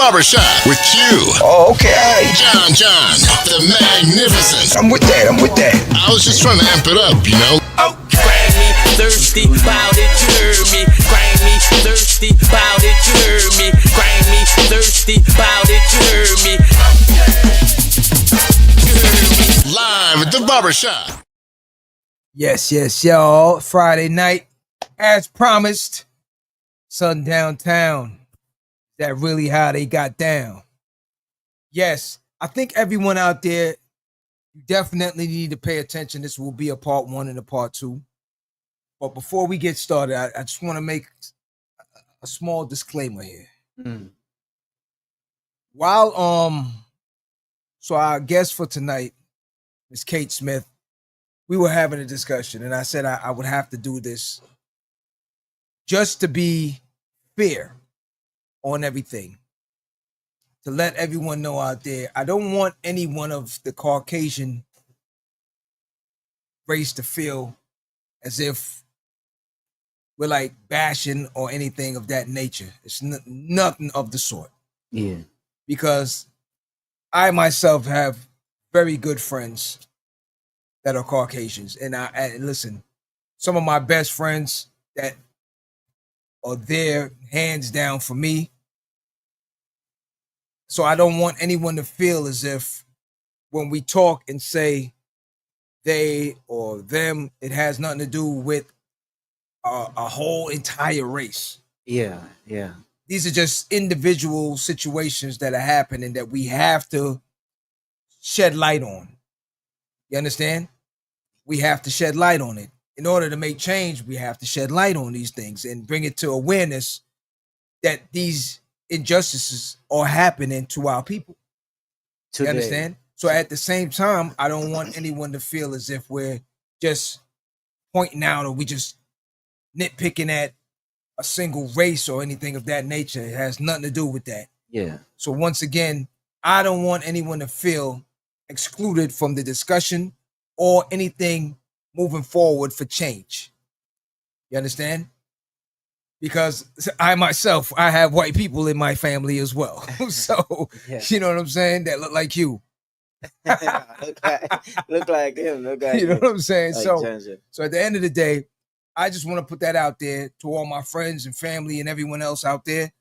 Barbershop with Q. Oh, okay, all right. John, the Magnificent. I'm with that. I was just trying to amp it up, you know? Grind me thirsty, bout it, you heard me. Grind me thirsty, bout it, you heard me. Grind me thirsty, bout it, you heard me. Live at the Barbershop. Yes, y'all. Friday night, as promised, Sundown Town. That really how they got down. Yes, I think everyone out there, you definitely need to pay attention. This will be a part 1 and a part 2. But before we get started, I just want to make a small disclaimer here. While so our guest for tonight, Miss Kate Smith, we were having a discussion, and I said I would have to do this just to be fair on everything, to let everyone know out there. I don't want any one of the Caucasian race to feel as if we're like bashing or anything of that nature. It's nothing of the sort. Yeah. Because I myself have very good friends that are Caucasians. And listen, some of my best friends that are there hands down for me. So I don't want anyone to feel as if when we talk and say they or them, it has nothing to do with a whole entire race. Yeah. These are just individual situations that are happening that we have to shed light on. You understand? We have to shed light on it. In order to make change, we have to shed light on these things and bring it to awareness that these injustices are happening to our people. Today. You understand? So at the same time, I don't want anyone to feel as if we're just pointing out or we just nitpicking at a single race or anything of that nature. It has nothing to do with that. Yeah. So once again, I don't want anyone to feel excluded from the discussion or anything moving forward for change. You understand? Because I myself, I have white people in my family as well. So, Yeah. You know what I'm saying? That look like you. look like him. You know what I'm saying? Like So at the end of the day, I just want to put that out there to all my friends and family and everyone else out there.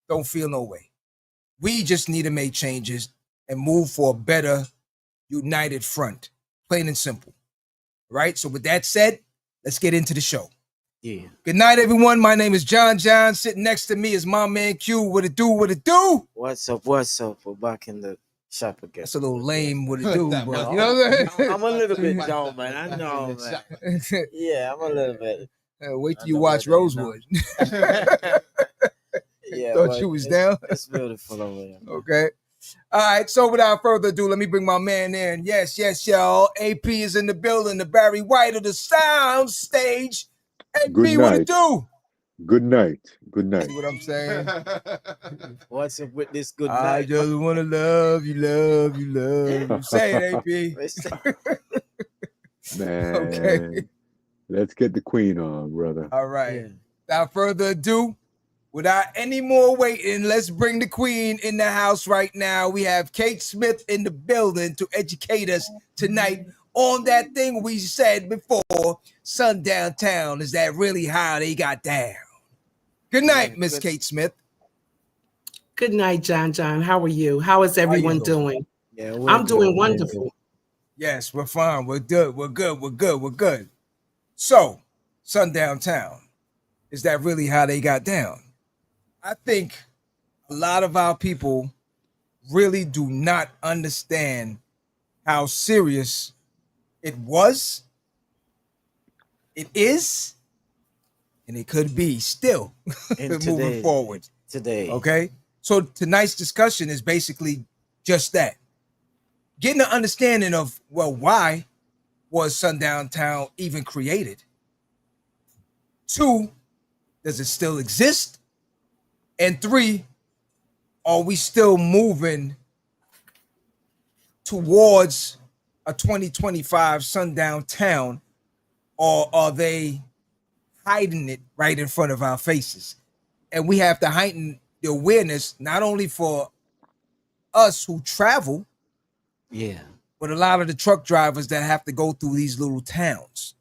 Don't feel no way. We just need to make changes and move for a better united front. Plain and simple. Right? So with that said, let's get into the show. Yeah. Good night, everyone. My name is John. Sitting next to me is my man Q. What it do? What's up? We're back in the shop again. That's a little lame. What it do, bro? No, You know what I'm saying? I'm a little bit down, man. I know, man. Yeah, I'm a little bit. Wait till you watch Rosewood. Yeah, Thought you was down. It's beautiful over here. Okay. All right. So without further ado, let me bring my man in. Yes, y'all. AP is in the building. The Barry White of the sound stage. AP, Good what it night. do? Good night. See what I'm saying? What's up with this good I night? just want to love you. Say it, AP. Man. Okay. Let's get the queen on, brother. All right. Yeah. Without further ado, without any more waiting, let's bring the queen in the house right now. We have Kate Smith in the building to educate us tonight on that thing we said before, Sundown Town. Is that really how they got down? Good night, Miss Kate Smith. Good night, John. How are you? How is everyone doing? Yeah, I'm doing wonderful. Yes, we're fine. We're good. So, Sundown Town, is that really how they got down? I think a lot of our people really do not understand how serious it was, it is, and it could be still moving forward. Today. Okay? So tonight's discussion is basically just that. Getting an understanding of, well, why was Sundown Town even created? 2, does it still exist? And 3, are we still moving towards a 2025 Sundown Town, or are they hiding it right in front of our faces? And we have to heighten the awareness, not only for us who travel, Yeah. but a lot of the truck drivers that have to go through these little towns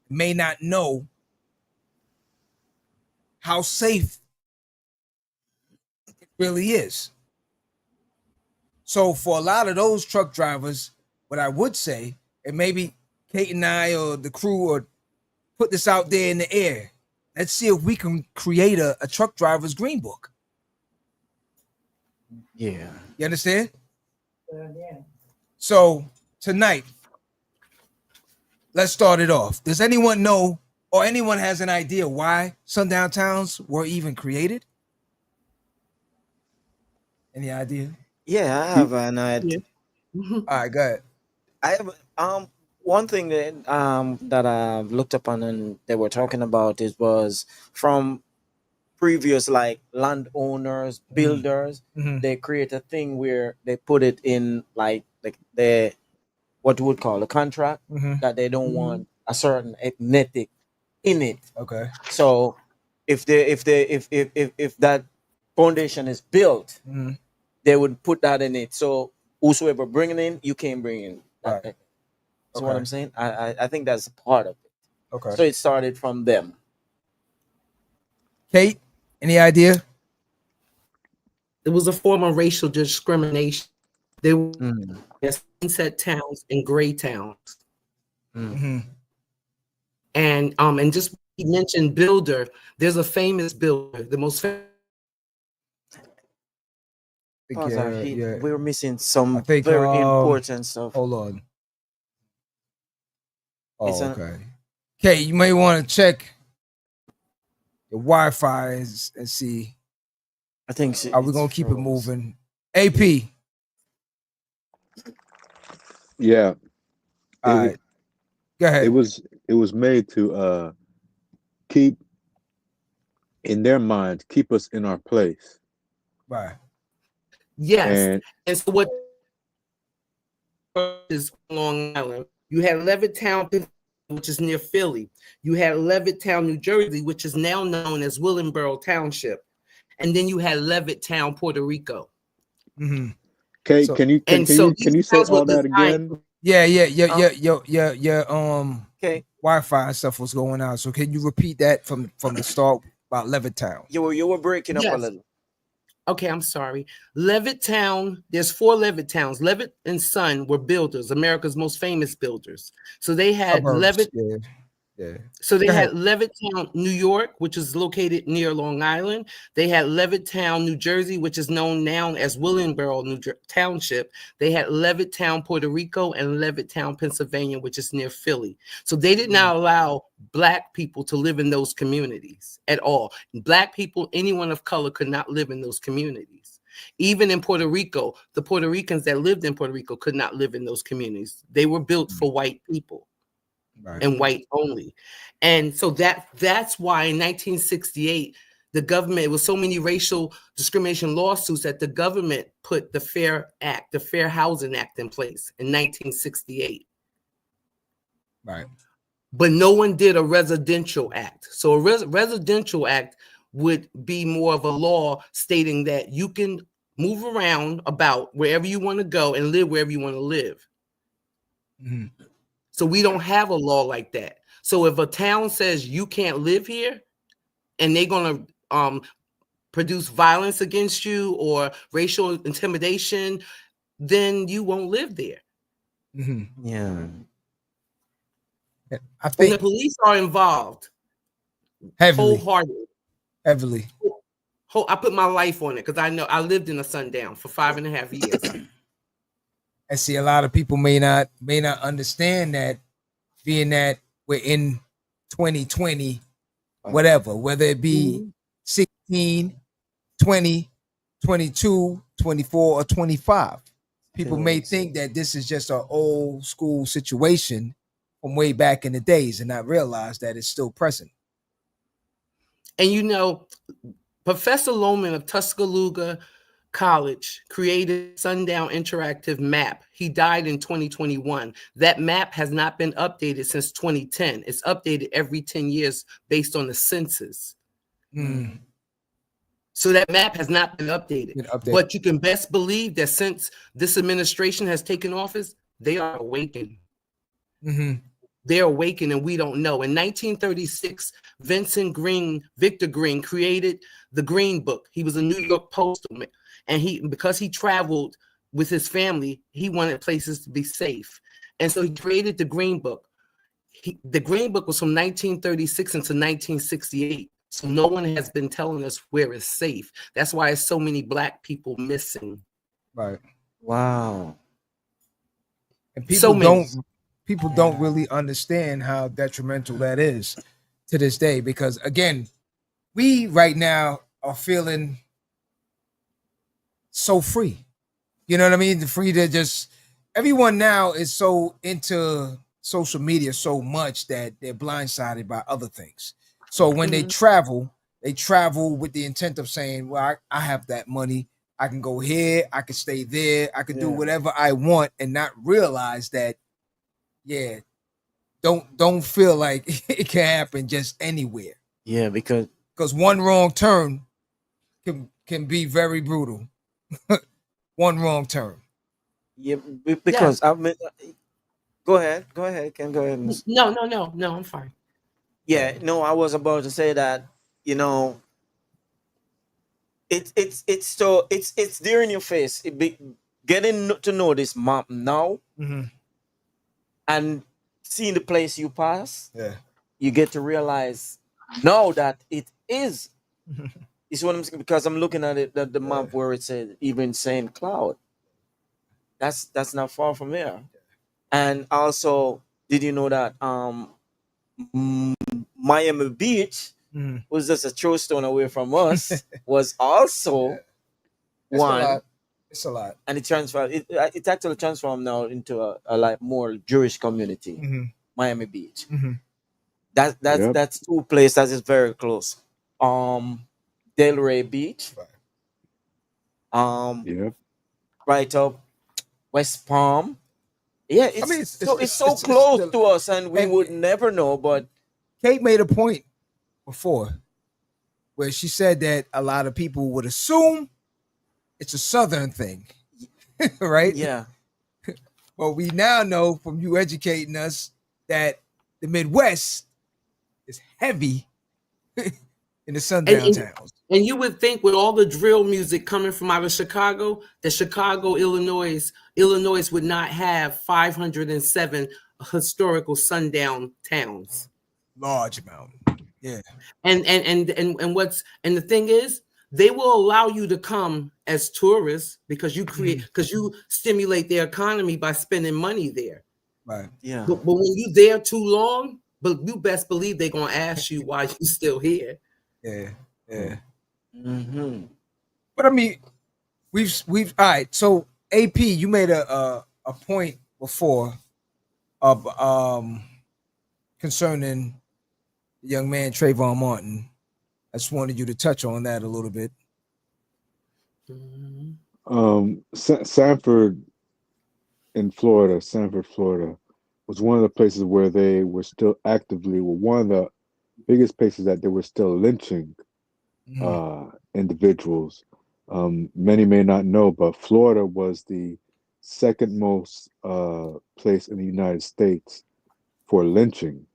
may not know how safe it really is. So for a lot of those truck drivers, what I would say, and maybe Kate and I or the crew or put this out there in the air. Let's see if we can create a truck driver's green book. Yeah. You understand? So tonight, let's start it off. Does anyone know or anyone has an idea why sundown towns were even created? Any idea? Yeah, I have an idea. Mhm. All right, go ahead. I have one thing that I looked upon and they were talking about it was from previous like landowners, builders. Mhm. They create a thing where they put it in like the what you would call a contract Mhm. that they don't Mhm. want a certain ethnic in it. Okay. So if that foundation is built, Mhm. they would put that in it. So whosoever bringing in, you can't bring in. Right. That's what Okay. I'm saying. I think that's a part of it. Okay. So it started from them. Kate, any idea? It was a form of racial discrimination. They were Mm. sunset towns and gray towns. Mm-hmm. And just he mentioned builder. There's a famous builder, the most famous. We're missing some I think, very important stuff. Hold on. It's Oh, an- okay. Okay, you may want to check the Wi-Fi and see. I think Are we gonna keep it moving? AP. Yeah, All it, right. Go ahead. it was made to keep in their minds, keep us in our place. Right. Yes. And And so what is Long Island? You had Levittown, which is near Philly. You had Levittown, New Jersey, which is now known as Willingboro Township. And then you had Levittown, Puerto Rico. Mm-hmm. Kate, So- can you And so these say towns were all that designed- again? Yeah. Okay. Wi-Fi and stuff was going out. So can you repeat that from the start about Levittown? You were breaking up a Yes. little. Okay, I'm sorry. Levittown, there's 4 Levittowns. Levitt and Son were builders, America's most famous builders. So they had Suburbs. Levitt. Yeah. So they Go had ahead. Levittown, New York, which is located near Long Island. They had Levittown, New Jersey, which is known now as Willingboro Township. They had Levittown, Puerto Rico, and Levittown, Pennsylvania, which is near Philly. So they did not allow Black people to live in those communities at all. Black people, anyone of color, could not live in those communities. Even in Puerto Rico, the Puerto Ricans that lived in Puerto Rico could not live in those communities. They were built for white people. Right. And white only. And so that's why in 1968, the government, it was so many racial discrimination lawsuits that the government put the Fair Act, the Fair Housing Act in place in 1968. Right. But no one did a residential act. So a residential act would be more of a law stating that you can move around about wherever you want to go and live wherever you want to live. Mm-hmm. So we don't have a law like that. So if a town says you can't live here and they're going to produce violence against you or racial intimidation, then you won't live there. Mm-hmm. Yeah. I And the think police are involved heavily. wholeheartedly. I put my life on it because I know I lived in a Sundown for 5.5 years. And see, a lot of people may not understand that, being that we're in 2020, whatever, whether it be 16, 20, 22, 24, or 25. People may think that this is just an old school situation from way back in the days and not realize that it's still present. And you know, Professor Lohman of Tuscaloosa College created Sundown interactive map. He died in 2021. That map has not been updated since 2010. It's updated every 10 years based on the census. So So that map has not been updated. Been updated. But you can best believe that since this administration has taken office, they are awakened. They're awakened, and we don't know. In 1936, Victor Green created the Green Book. He was a New York postman, and because he traveled with his family, he wanted places to be safe. And so he created the Green Book. The Green Book was from 1936 until 1968. So no one has been telling us where it's safe. That's why it's so many Black people missing. Right. Wow. And people So many. don't really understand how detrimental that is to this day, because again, we right now are feeling so free. You know what I mean? The free to just, everyone now is so into social media so much that they're blindsided by other things. So when they travel with the intent of saying, well, I have that money. I can go here. I can stay there. I can do whatever I want, and not realize that, don't feel like it can happen just anywhere. Yeah, because one wrong turn can be very brutal. One wrong turn. yeah, because I mean, go ahead, Ken, go ahead. No, I'm fine. Yeah, no, I was about to say that, it's there in your face. Getting to know this map now, and seeing the place you pass, you get to realize now that it is. It's what I'm saying, because I'm looking at it, the map where it says even St. Cloud. That's not far from here. And also, did you know that Miami Beach was just a throw stone away from us? Was also one. It's a lot. And it actually transformed now into a like more Jewish community. Miami Beach. That's two places that is very close. Delray Beach. Right up West Palm. Yeah, it's so close to us, and we would never know. But Kate made a point before where she said that a lot of people would assume it's a Southern thing, right? Yeah. Well, we now know from you educating us that the Midwest is heavy in the sundown towns. And you would think with all the drill music coming from out of Chicago, that Chicago, Illinois would not have 507 historical sundown towns. Large amount. Yeah. And the thing is, they will allow you to come as tourists because you stimulate their economy by spending money there. Right. Yeah. But when you there too long, but you best believe they're gonna ask you why you still here. Yeah. Yeah. But I mean, we've all right. So AP, you made a point before of concerning the young man Trayvon Martin. I just wanted you to touch on that a little bit. Sanford, Florida, was one of the places where they were still one of the biggest places that they were still lynching individuals. Many may not know, but Florida was the second most place in the United States for lynching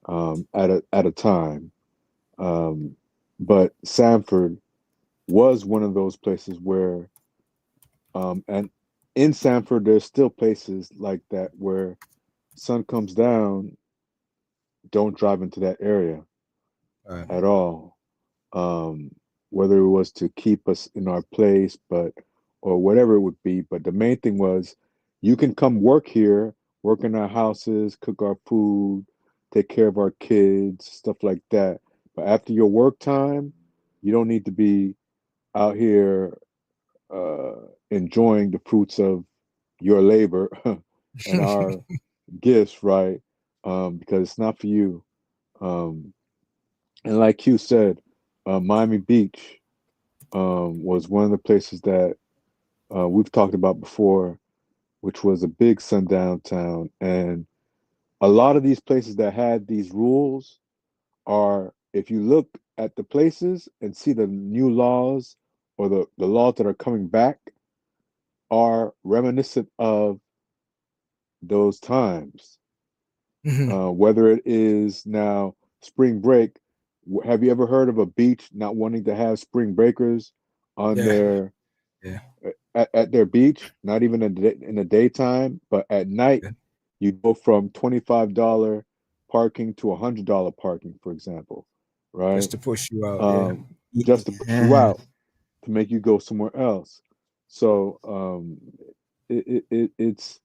at a time. But Sanford was one of those places where, and in Sanford, there's still places like that where sun comes down, don't drive into that area at all. Whether it was to keep us in our place, or whatever it would be. But the main thing was, you can come work here, work in our houses, cook our food, take care of our kids, stuff like that. But after your work time, you don't need to be out here enjoying the fruits of your labor and our gifts, right? Because it's not for you. And like you said, Miami Beach was one of the places that we've talked about before, which was a big sundown town. And a lot of these places that had these rules are, if you look at the places and see the new laws or the laws that are coming back are reminiscent of those times. Whether it is now spring break, have you ever heard of a beach not wanting to have spring breakers on their at their beach? Not even in the daytime, but at night, you go from $25 parking to $100 parking, for example, right? Just to push you out. Just to push you out to make you go somewhere else. So it's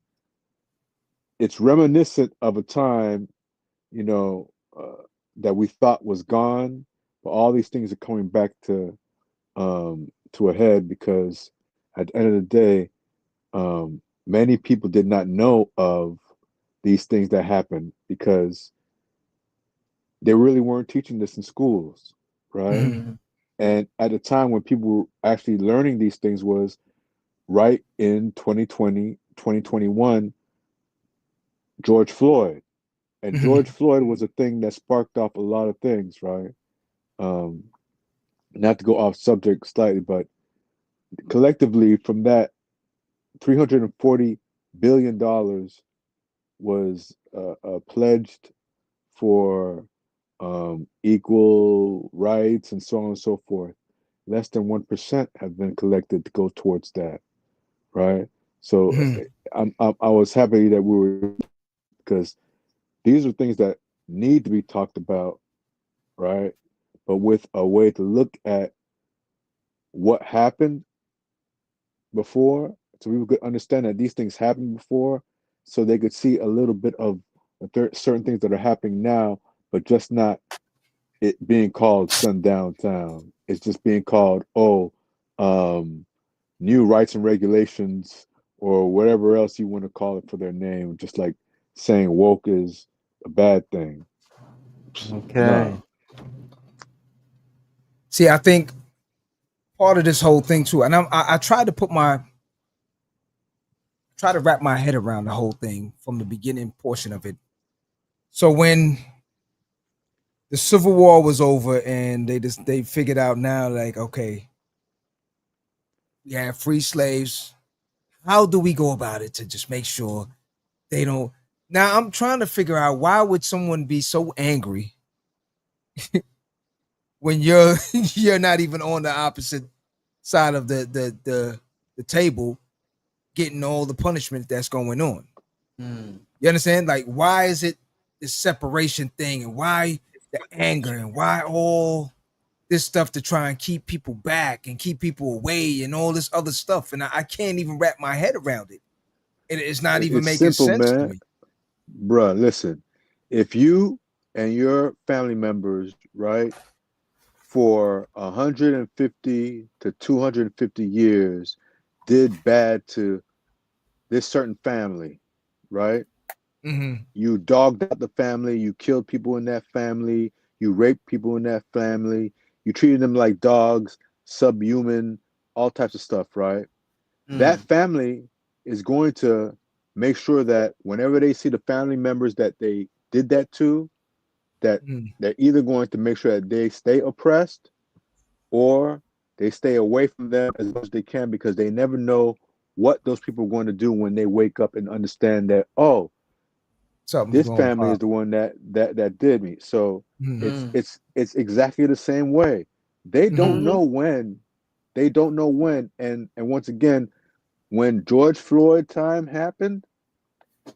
reminiscent of a time, you know, that we thought was gone, but all these things are coming back to a head because at the end of the day, many people did not know of these things that happened because they really weren't teaching this in schools, right? And at the time when people were actually learning these things was right in 2020, 2021, George Floyd. And George Floyd was a thing that sparked off a lot of things, right? Not to go off subject slightly, but collectively from that, $340 billion was pledged for equal rights and so on and so forth. Less than 1% have been collected to go towards that, right? So I was happy that we were, because these are things that need to be talked about, right? But with a way to look at what happened before, so people could understand that these things happened before, so they could see a little bit of certain things that are happening now, but just not it being called Sundown Town. It's just being called, new rights and regulations or whatever else you want to call it for their name, just like saying woke is a bad thing. Okay. No. See, I think part of this whole thing too, and I try to wrap my head around the whole thing from the beginning portion of it. So when the Civil War was over and they figured out now, like, okay, we have free slaves. How do we go about it to just make sure they don't? Now I'm trying to figure out, why would someone be so angry when you're not even on the opposite side of the table, getting all the punishment that's going on. You understand? Like, why is it this separation thing, and why the anger, and why all this stuff to try and keep people back and keep people away and all this other stuff? And I can't even wrap my head around it. It's not even making sense to me. Bruh, listen, if you and your family members, right, for 150 to 250 years did bad to this certain family, right? You dogged out the family, you killed people in that family, you raped people in that family, you treated them like dogs, subhuman, all types of stuff, right? That family is going to make sure that whenever they see the family members that they did that to, that they're either going to make sure that they stay oppressed or they stay away from them as much as they can, because they never know what those people are going to do when they wake up and understand that, this family is the one that did me. So it's exactly the same way. They don't know when. They don't know when. And once again, when George Floyd time happened,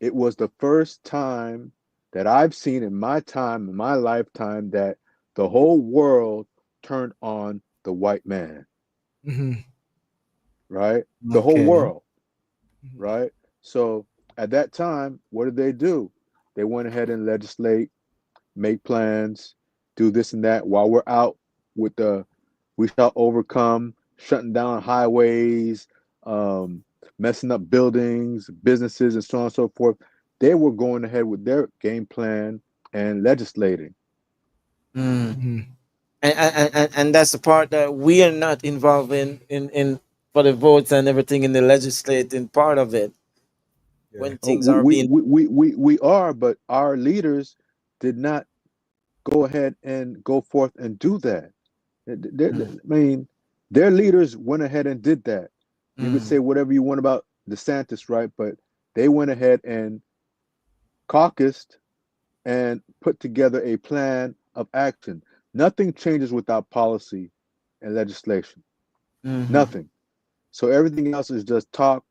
it was the first time that I've seen in my lifetime, that the whole world turned on the white man. Right? The whole world. Right? So at that time, what did they do? They went ahead and legislate, make plans, do this and that, while we're out with we shall overcome, shutting down highways, messing up buildings, businesses, and so on and so forth. They were going ahead with their game plan and legislating. And that's the part that we are not involved in for the votes and everything in the legislating part of it. When things are being we are, but our leaders did not go ahead and go forth and do that. I mean, their leaders went ahead and did that. You could say whatever you want about DeSantis, right? But they went ahead and caucused and put together a plan of action. Nothing changes without policy and legislation. Nothing. So everything else is just talk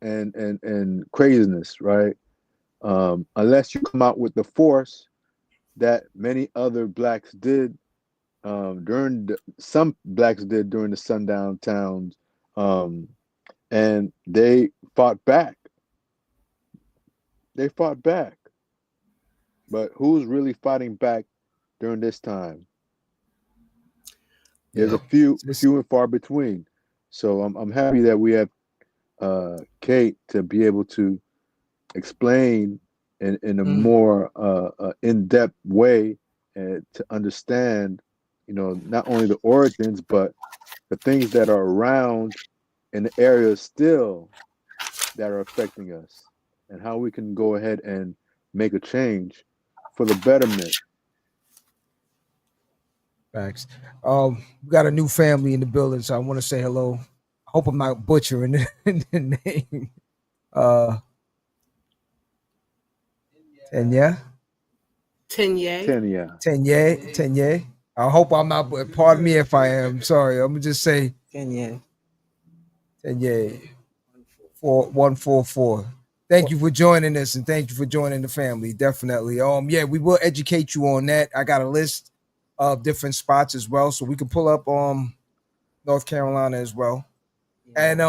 and craziness, right? Unless you come out with the force that many other blacks did some blacks did during the sundown towns, and they fought back. They fought back. But who's really fighting back during this time? There's a few and far between. So I'm happy that we have Kate to be able to explain in a more in-depth way and to understand, not only the origins, but the things that are around in the area still that are affecting us, and how we can go ahead and make a change for the betterment. Facts. We got a new family in the building, so I want to say hello. I hope I'm not butchering the name. Tenya. I hope I'm not. Pardon me if I am. Sorry. I'm gonna just say Tenya. 4144. Thank you for joining us, and thank you for joining the family. Definitely. Yeah, we will educate you on that. I got a list of different spots as well, so we can pull up North Carolina as well, and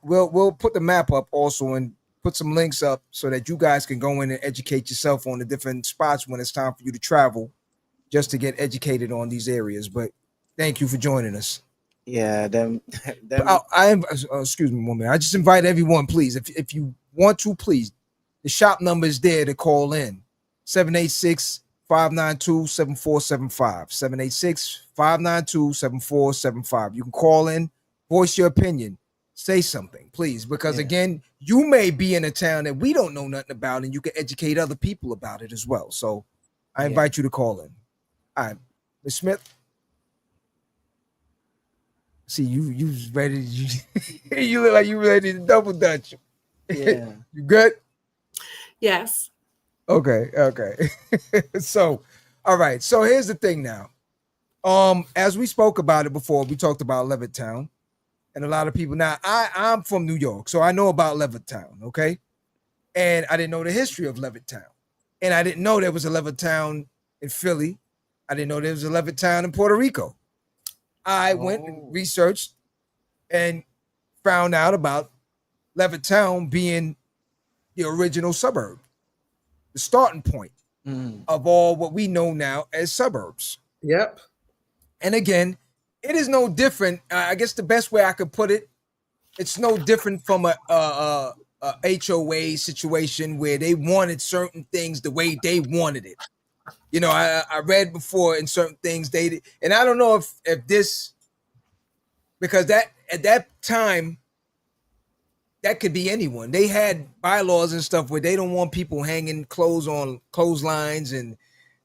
we'll put the map up also and put some links up so that you guys can go in and educate yourself on the different spots when it's time for you to travel, just to get educated on these areas. But thank you for joining us. Yeah, excuse me one minute. I just invite everyone, please, if you want to, please. The shop number is there to call in. 786-592-7475. 786-592-7475. You can call in, voice your opinion, say something, please, because again, you may be in a town that we don't know nothing about, and you can educate other people about it as well. So I invite you to call in. All right, Ms. Smith. See, you ready? You look like you ready to double dutch. Yeah. You good? Yes. Okay. So, all right. So here's the thing now. As we spoke about it before, we talked about Levittown, and a lot of people. Now, I'm from New York, so I know about Levittown. Okay, and I didn't know the history of Levittown, and I didn't know there was a Levittown in Philly. I didn't know there was a Levittown in Puerto Rico. I went and researched and found out about Levittown being the original suburb, the starting point of all what we know now as suburbs. Yep. And again, it is no different. I guess the best way I could put it, it's no different from a HOA situation where they wanted certain things the way they wanted it. I read before in certain things and I don't know if this, because that at that time, that could be anyone. They had bylaws and stuff where they don't want people hanging clothes on clotheslines, and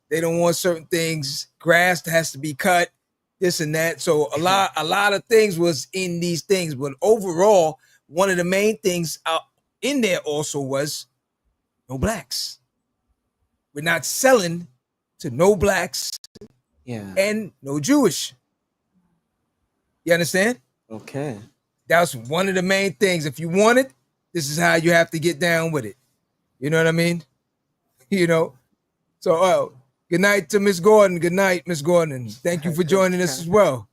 they don't want certain things. Grass has to be cut, this and that. So a lot of things was in these things, but overall, one of the main things out in there also was no blacks. We're not selling to no blacks, and no Jewish. You understand? Okay. That's one of the main things. If you want it, this is how you have to get down with it. You know what I mean? So, good night to Miss Gordon. Good night, Miss Gordon. Thank you for joining us as well.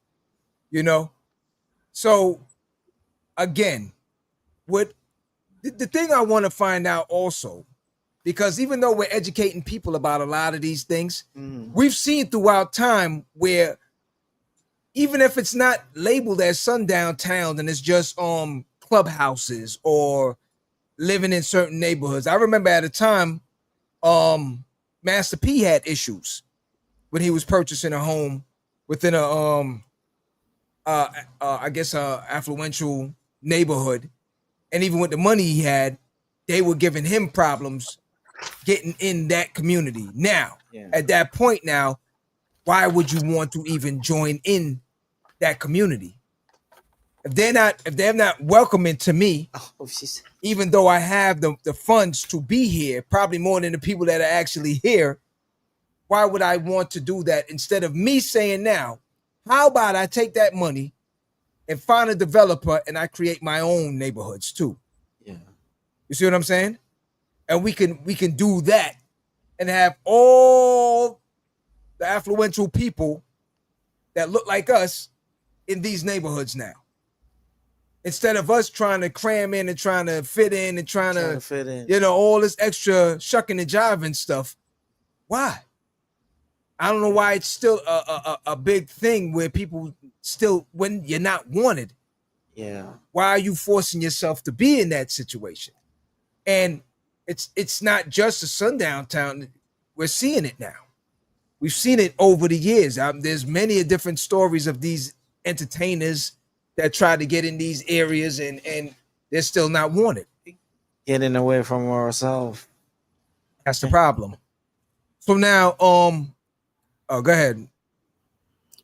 So again, what the thing I want to find out also, because even though we're educating people about a lot of these things, we've seen throughout time where even if it's not labeled as sundown town and it's just clubhouses or living in certain neighborhoods. I remember at a time, Master P had issues when he was purchasing a home within a affluential neighborhood, and even with the money he had, they were giving him problems getting in that community. Now, at that point now, why would you want to even join in that community? If they're not welcoming to me, even though I have the funds to be here, probably more than the people that are actually here, why would I want to do that instead of me saying now, how about I take that money and find a developer and I create my own neighborhoods too? Yeah. You see what I'm saying? And we can do that and have all the affluential people that look like us in these neighborhoods now. Instead of us trying to cram in and trying to fit in and trying to fit in, you know, all this extra shucking and jiving stuff. Why? I don't know why it's still a big thing where people still, when you're not wanted. Yeah. Why are you forcing yourself to be in that situation? And it's not just a sundown town. We're seeing it now. We've seen it over the years. There's many different stories of these entertainers that try to get in these areas and they're still not wanted. Getting away from ourselves. That's the problem. So now, go ahead.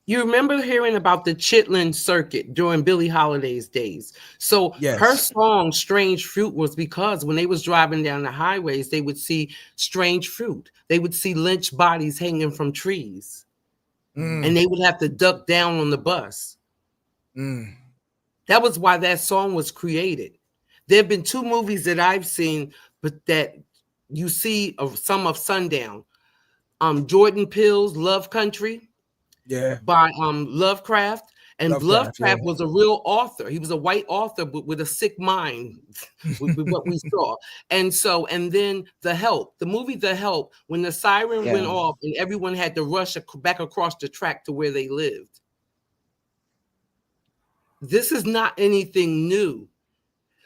You remember hearing about the Chitlin circuit during Billie Holiday's days. So her song Strange Fruit was because when they was driving down the highways, they would see strange fruit. They would see lynched bodies hanging from trees. And they would have to duck down on the bus. That was why that song was created. There have been 2 movies that I've seen, but that you see some of Sundown. Jordan Peele's Love Country. Yeah. By Lovecraft. And Lovecraft was a real author. He was a white author, but with a sick mind, with what we saw. And then The Help, the movie The Help, when the siren went off and everyone had to rush back across the track to where they lived. This is not anything new.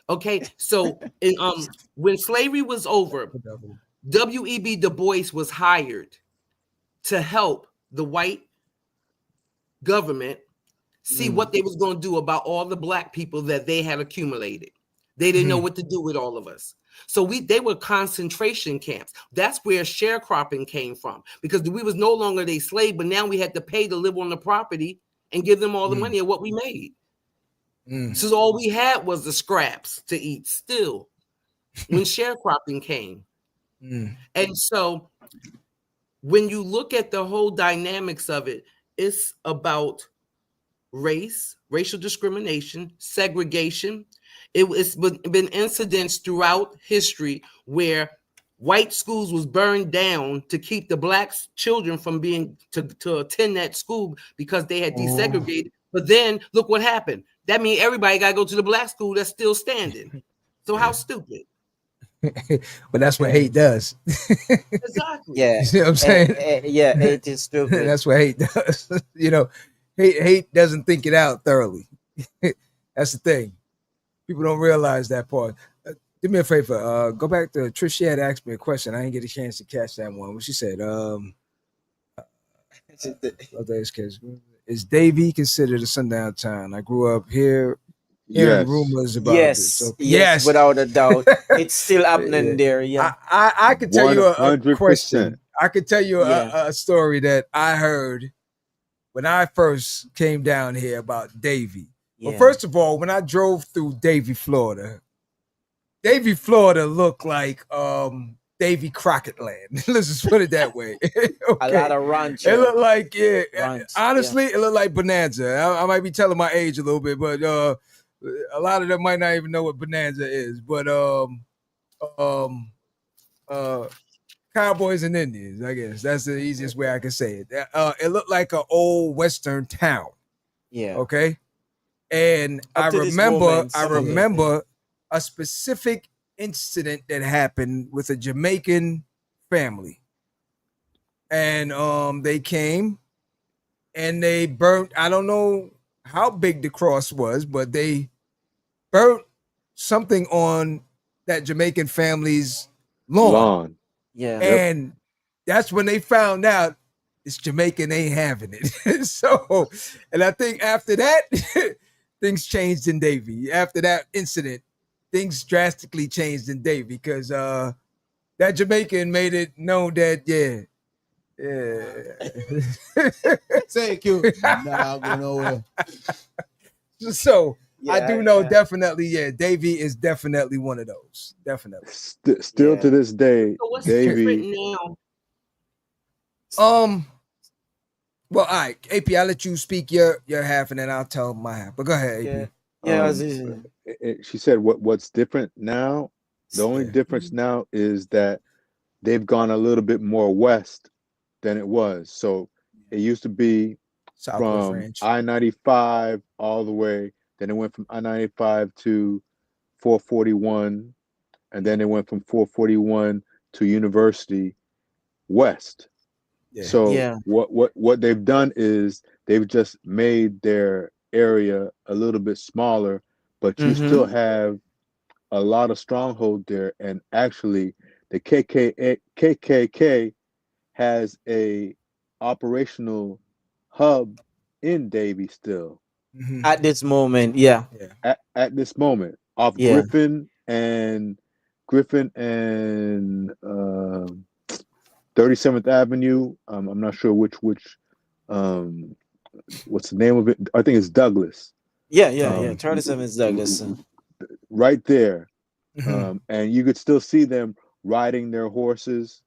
Okay, so when slavery was over, W.E.B. Du Bois was hired to help the white government see what they was going to do about all the black people that they had accumulated. They didn't know what to do with all of us. So they were concentration camps. That's where sharecropping came from, because we was no longer their slave, but now we had to pay to live on the property and give them all the money of what we made. So all we had was the scraps to eat still when sharecropping came. And so when you look at the whole dynamics of it, it's about race, racial discrimination, segregation. It's been incidents throughout history where white schools was burned down to keep the black children from being to attend that school because they had desegregated. But then look what happened. That means everybody got to go to the black school that's still standing. So how stupid. But that's what hate does. Exactly. Yeah. You see what I'm saying? Hate is stupid. That's what hate does. You know, hate doesn't think it out thoroughly. That's the thing. People don't realize that part. Do me a favor. Go back to Trish. She had asked me a question. I didn't get a chance to catch that one. What she said, is Davie considered a sundown town? I grew up here. Hearing rumors about this. So, yes, without a doubt. It's still happening there. Yeah. I could tell you a 100%. question. I could tell you a story that I heard when I first came down here about Davie. Well, first of all, when I drove through Davie, Florida looked like Davy Crockett land. Let's just put it that way. Okay. A lot of ranch. It looked like, honestly, it looked like Bonanza. I might be telling my age a little bit, but a lot of them might not even know what Bonanza is. But Cowboys and Indians, I guess. That's the easiest way I can say it. It looked like an old Western town. Yeah. Okay. And I remember a specific incident that happened with a Jamaican family. And they came and they burnt, I don't know how big the cross was, but they burnt something on that Jamaican family's lawn. Yeah. And that's when they found out it's Jamaican ain't having it. So, and I think after that, things changed in Davie. After that incident, things drastically changed in Davie because that Jamaican made it known that Thank you. Nah, I'm going nowhere. So I do know yeah. definitely, Davey is definitely one of those. Definitely. Still to this day, So what's Davey. different now? Well, all right, AP, I'll let you speak your half, and then I'll tell my half. But go ahead, AP. She said, "What's different now? The only difference now is that they've gone a little bit more west than it was. So it used to be Southwest from Ranch. I-95 all the way. Then it went from I-95 to 441, and then it went from 441 to University West. Yeah. So what they've done is they've just made their area a little bit smaller, but you still have a lot of stronghold there. And actually, the KKK has a operational hub in Davie still At this moment, yeah. at this moment, off Yeah. Griffin and 37th Avenue. I'm not sure which what's the name of it? I think it's Douglas. Yeah. 37 is Douglas. Right there. And you could still see them riding their horses.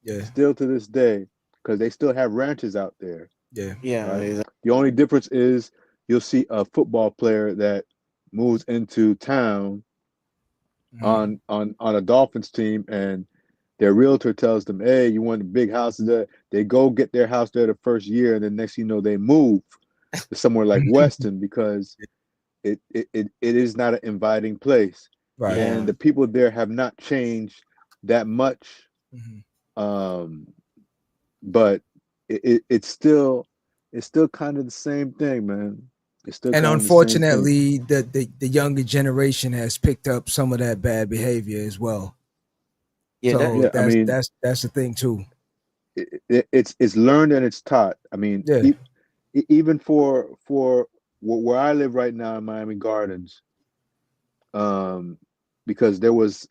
Yeah. Still to this day, because they still have ranches out there. Yeah. Right? The only difference is you'll see a football player that moves into town on a Dolphins team, and their realtor tells them, "Hey, you want a big house there?" They go get their house there the first year, and then next thing you know, they move to somewhere like Weston because it is not an inviting place. Right. And the people there have not changed that much. But it's still kind of the same thing, man. It's still And kind of the same thing. unfortunately, the younger generation has picked up some of that bad behavior as well. Yeah, so that's the thing too. It's learned and it's taught. I mean, even for where I live right now in Miami Gardens, because there was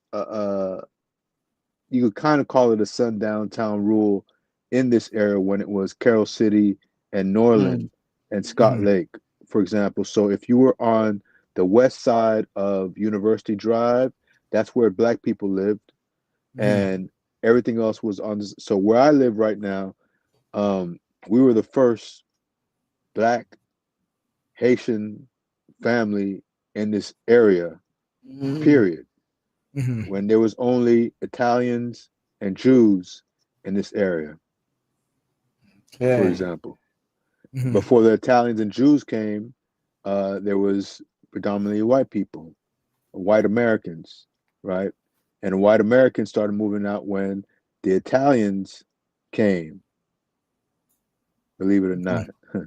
you could kind of call it a sundown town rule in this area when it was Carroll City and Norland and Scott Lake, for example. So if you were on the west side of University Drive, that's where Black people lived, and everything else was on this. So where I live right now, we were the first Black Haitian family in this area, period. When there was only Italians and Jews in this area, for example. Before the Italians and Jews came, there was predominantly white people, white Americans, right? And white Americans started moving out when the Italians came, believe it or not. I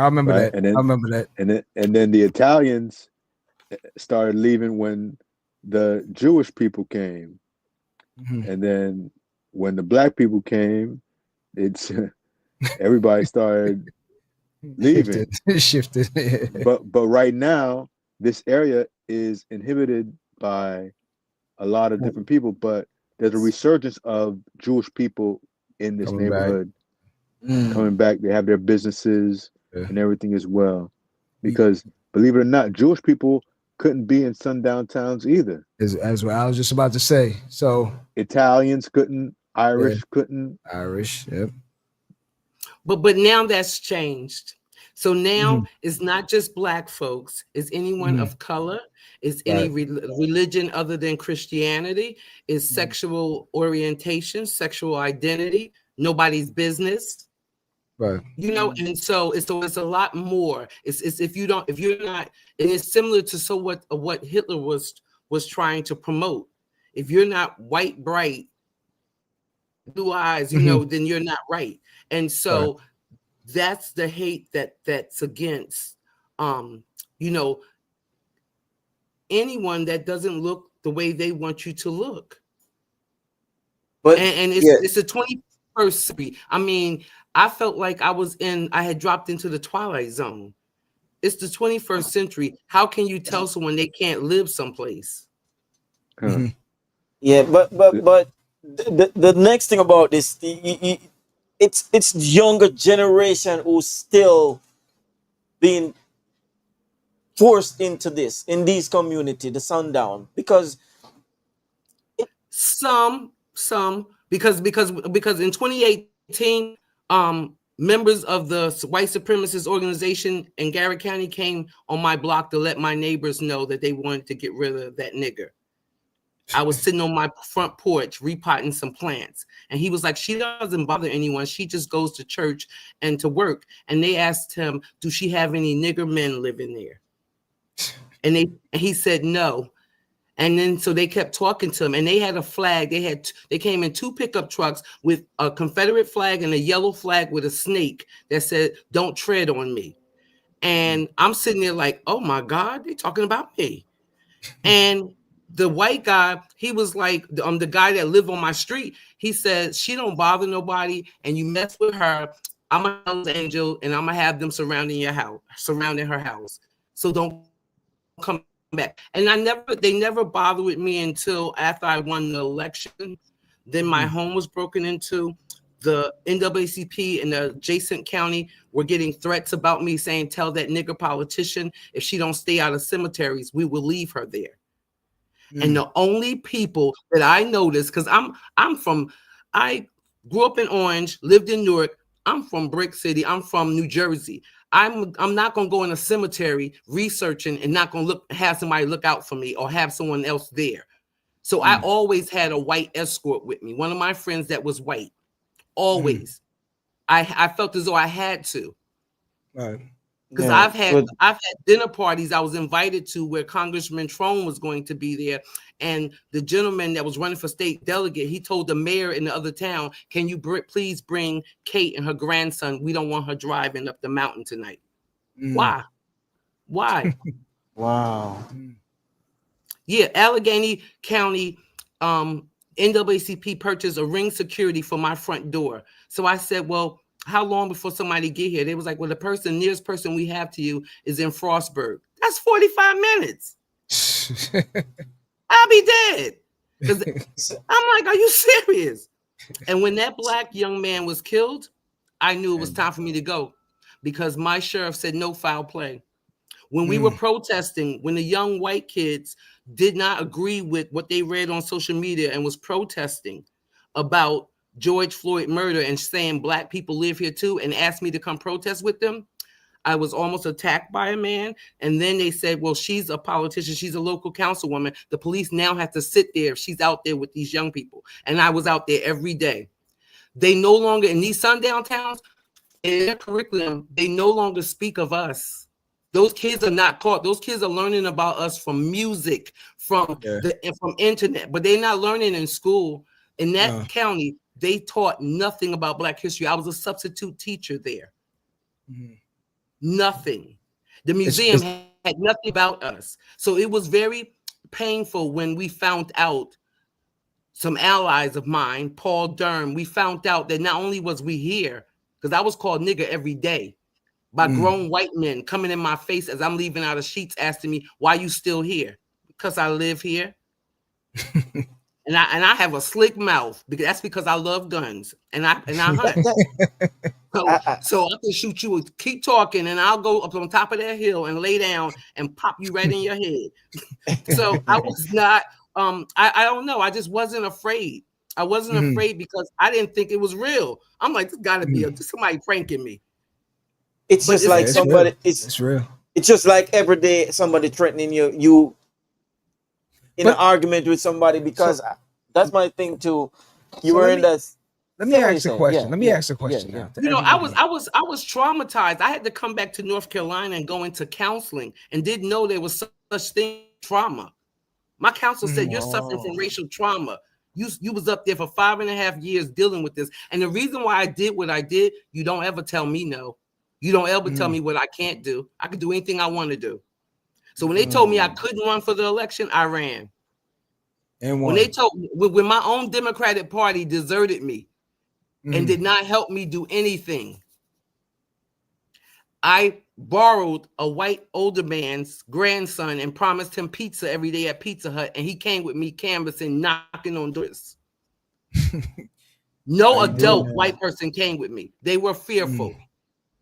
remember right? that. I remember that. And then the Italians started leaving when the Jewish people came. And then when the Black people came, it's everybody started leaving. Shifted. but right now, this area is inhibited by a lot of different people, but there's a resurgence of Jewish people in this neighborhood coming back. They have their businesses and everything as well. Because believe it or not, Jewish people couldn't be in sundown towns either. As what I was just about to say. So Italians couldn't, Irish couldn't. Irish, yep. But now that's changed. So now it's not just Black folks, it's anyone of color, it's any religion other than Christianity, it's sexual orientation, sexual identity, nobody's business. Right. You know, and so it's a lot more. It's if you're not, and it's similar to what Hitler was trying to promote. If you're not white, bright, blue eyes, you know, then you're not right. And so that's the hate that's against you know, anyone that doesn't look the way they want you to look. But and it's the 21st century. I mean, I felt like I had dropped into the Twilight Zone. It's the 21st century. How can you tell someone they can't live someplace? Yeah, but the next thing about this, it's younger generation who's still being forced into this in these community, the Sundown, because some because in 2018, members of the white supremacist organization in Garrett County came on my block to let my neighbors know that they wanted to get rid of that nigger. I was sitting on my front porch repotting some plants, and he was like, she doesn't bother anyone. She just goes to church and to work. And they asked him, do she have any nigger men living there? And he said no. And then so they kept talking to him, and they had a flag. They came in 2 pickup trucks with a Confederate flag and a yellow flag with a snake that said, don't tread on me. And I'm sitting there like, oh my God, they're talking about me. And the white guy, he was like, the guy that lived on my street, he said, she don't bother nobody, and you mess with her, I'm a Hell's Angel, and I'm gonna have them surrounding her house. So don't come back. And they never bothered with me until after I won the election. Then my home was broken into. The NAACP in the adjacent county were getting threats about me, saying, tell that nigger politician, if she don't stay out of cemeteries, we will leave her there. And the only people that I noticed, because I grew up in Orange, lived in Newark. I'm from Brick City. I'm from New Jersey. I'm not gonna go in a cemetery researching and not gonna have somebody look out for me or have someone else there. So I always had a white escort with me. One of my friends that was white, always. I felt as though I had to. Right. Because I've had dinner parties I was invited to where Congressman Trone was going to be there, and the gentleman that was running for state delegate, he told the mayor in the other town, can you please bring Kate and her grandson? We don't want her driving up the mountain tonight. Why? Wow. Yeah, Allegheny County NAACP purchased a ring security for my front door. So I said, well, how long before somebody get here? They was like, well, the nearest person we have to you is in Frostburg. That's 45 minutes. I'll be dead. I'm like, are you serious? And when that black young man was killed, I knew it was time for me to go, because my sheriff said no foul play. When we were protesting, when the young white kids did not agree with what they read on social media and was protesting about George Floyd murder and saying black people live here too, and asked me to come protest with them, I was almost attacked by a man. And then they said, well, she's a politician. She's a local councilwoman. The police now have to sit there if she's out there with these young people. And I was out there every day. They no longer, in these sundown towns, in their curriculum, they no longer speak of us. Those kids are not taught. Those kids are learning about us from music, from internet, but they're not learning in school. In that county, they taught nothing about Black history. I was a substitute teacher there. Nothing. The museum had nothing about us. So it was very painful when we found out, some allies of mine, Paul Durham, we found out that not only was we here, because I was called nigger every day by grown white men coming in my face as I'm leaving out of Sheets, asking me, why you still here? Because I live here. And I have a slick mouth, because that's because I love guns and I hunt. So I can shoot you, keep talking, and I'll go up on top of that hill and lay down and pop you right in your head. So I was not, I don't know. I just wasn't afraid. I wasn't afraid because I didn't think it was real. I'm like, this gotta be somebody pranking me. It's just like somebody. It's real. It's just like every day somebody threatening you in an argument with somebody, because that's my thing too. You were in that. Let me ask a question. Let me ask a question. You know, I was traumatized. I had to come back to North Carolina and go into counseling, and didn't know there was such thing trauma. My counselor said, you're suffering from racial trauma. You was up there for 5.5 years dealing with this. And the reason why I did what I did, you don't ever tell me no. You don't ever tell me what I can't do. I can do anything I want to do. So when they told me I couldn't run for the election, I ran. And when they told me, when my own Democratic Party deserted me and did not help me do anything, I borrowed a white older man's grandson and promised him pizza every day at Pizza Hut, and he came with me canvassing, knocking on doors. No adult white person came with me. They were fearful.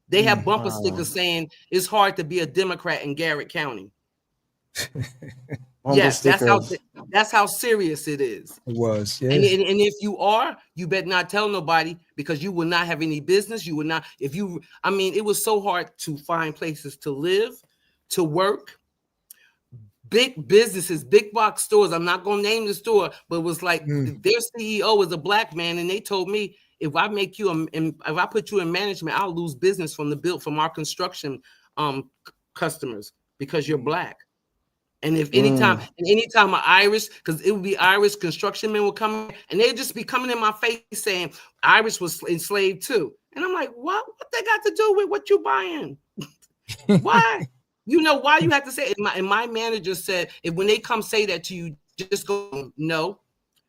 They have bumper Wow. stickers saying it's hard to be a Democrat in Garrett County. Bumper Yes, stickers. that's how serious it is. It was, yeah. And if you are, you better not tell nobody, because you will not have any business. You will not. I mean, it was so hard to find places to live, to work. Big businesses, big box stores. I'm not going to name the store, but it was like their CEO was a black man, and they told me, if I make you if I put you in management, I'll lose business from our construction customers because you're black. And if anytime an Irish, because it would be Irish construction men would come, and they'd just be coming in my face saying Irish was enslaved too. And I'm like, what they got to do with what you buying? Why? You know why you have to say it? And my manager said, when they come say that to you, just go, no,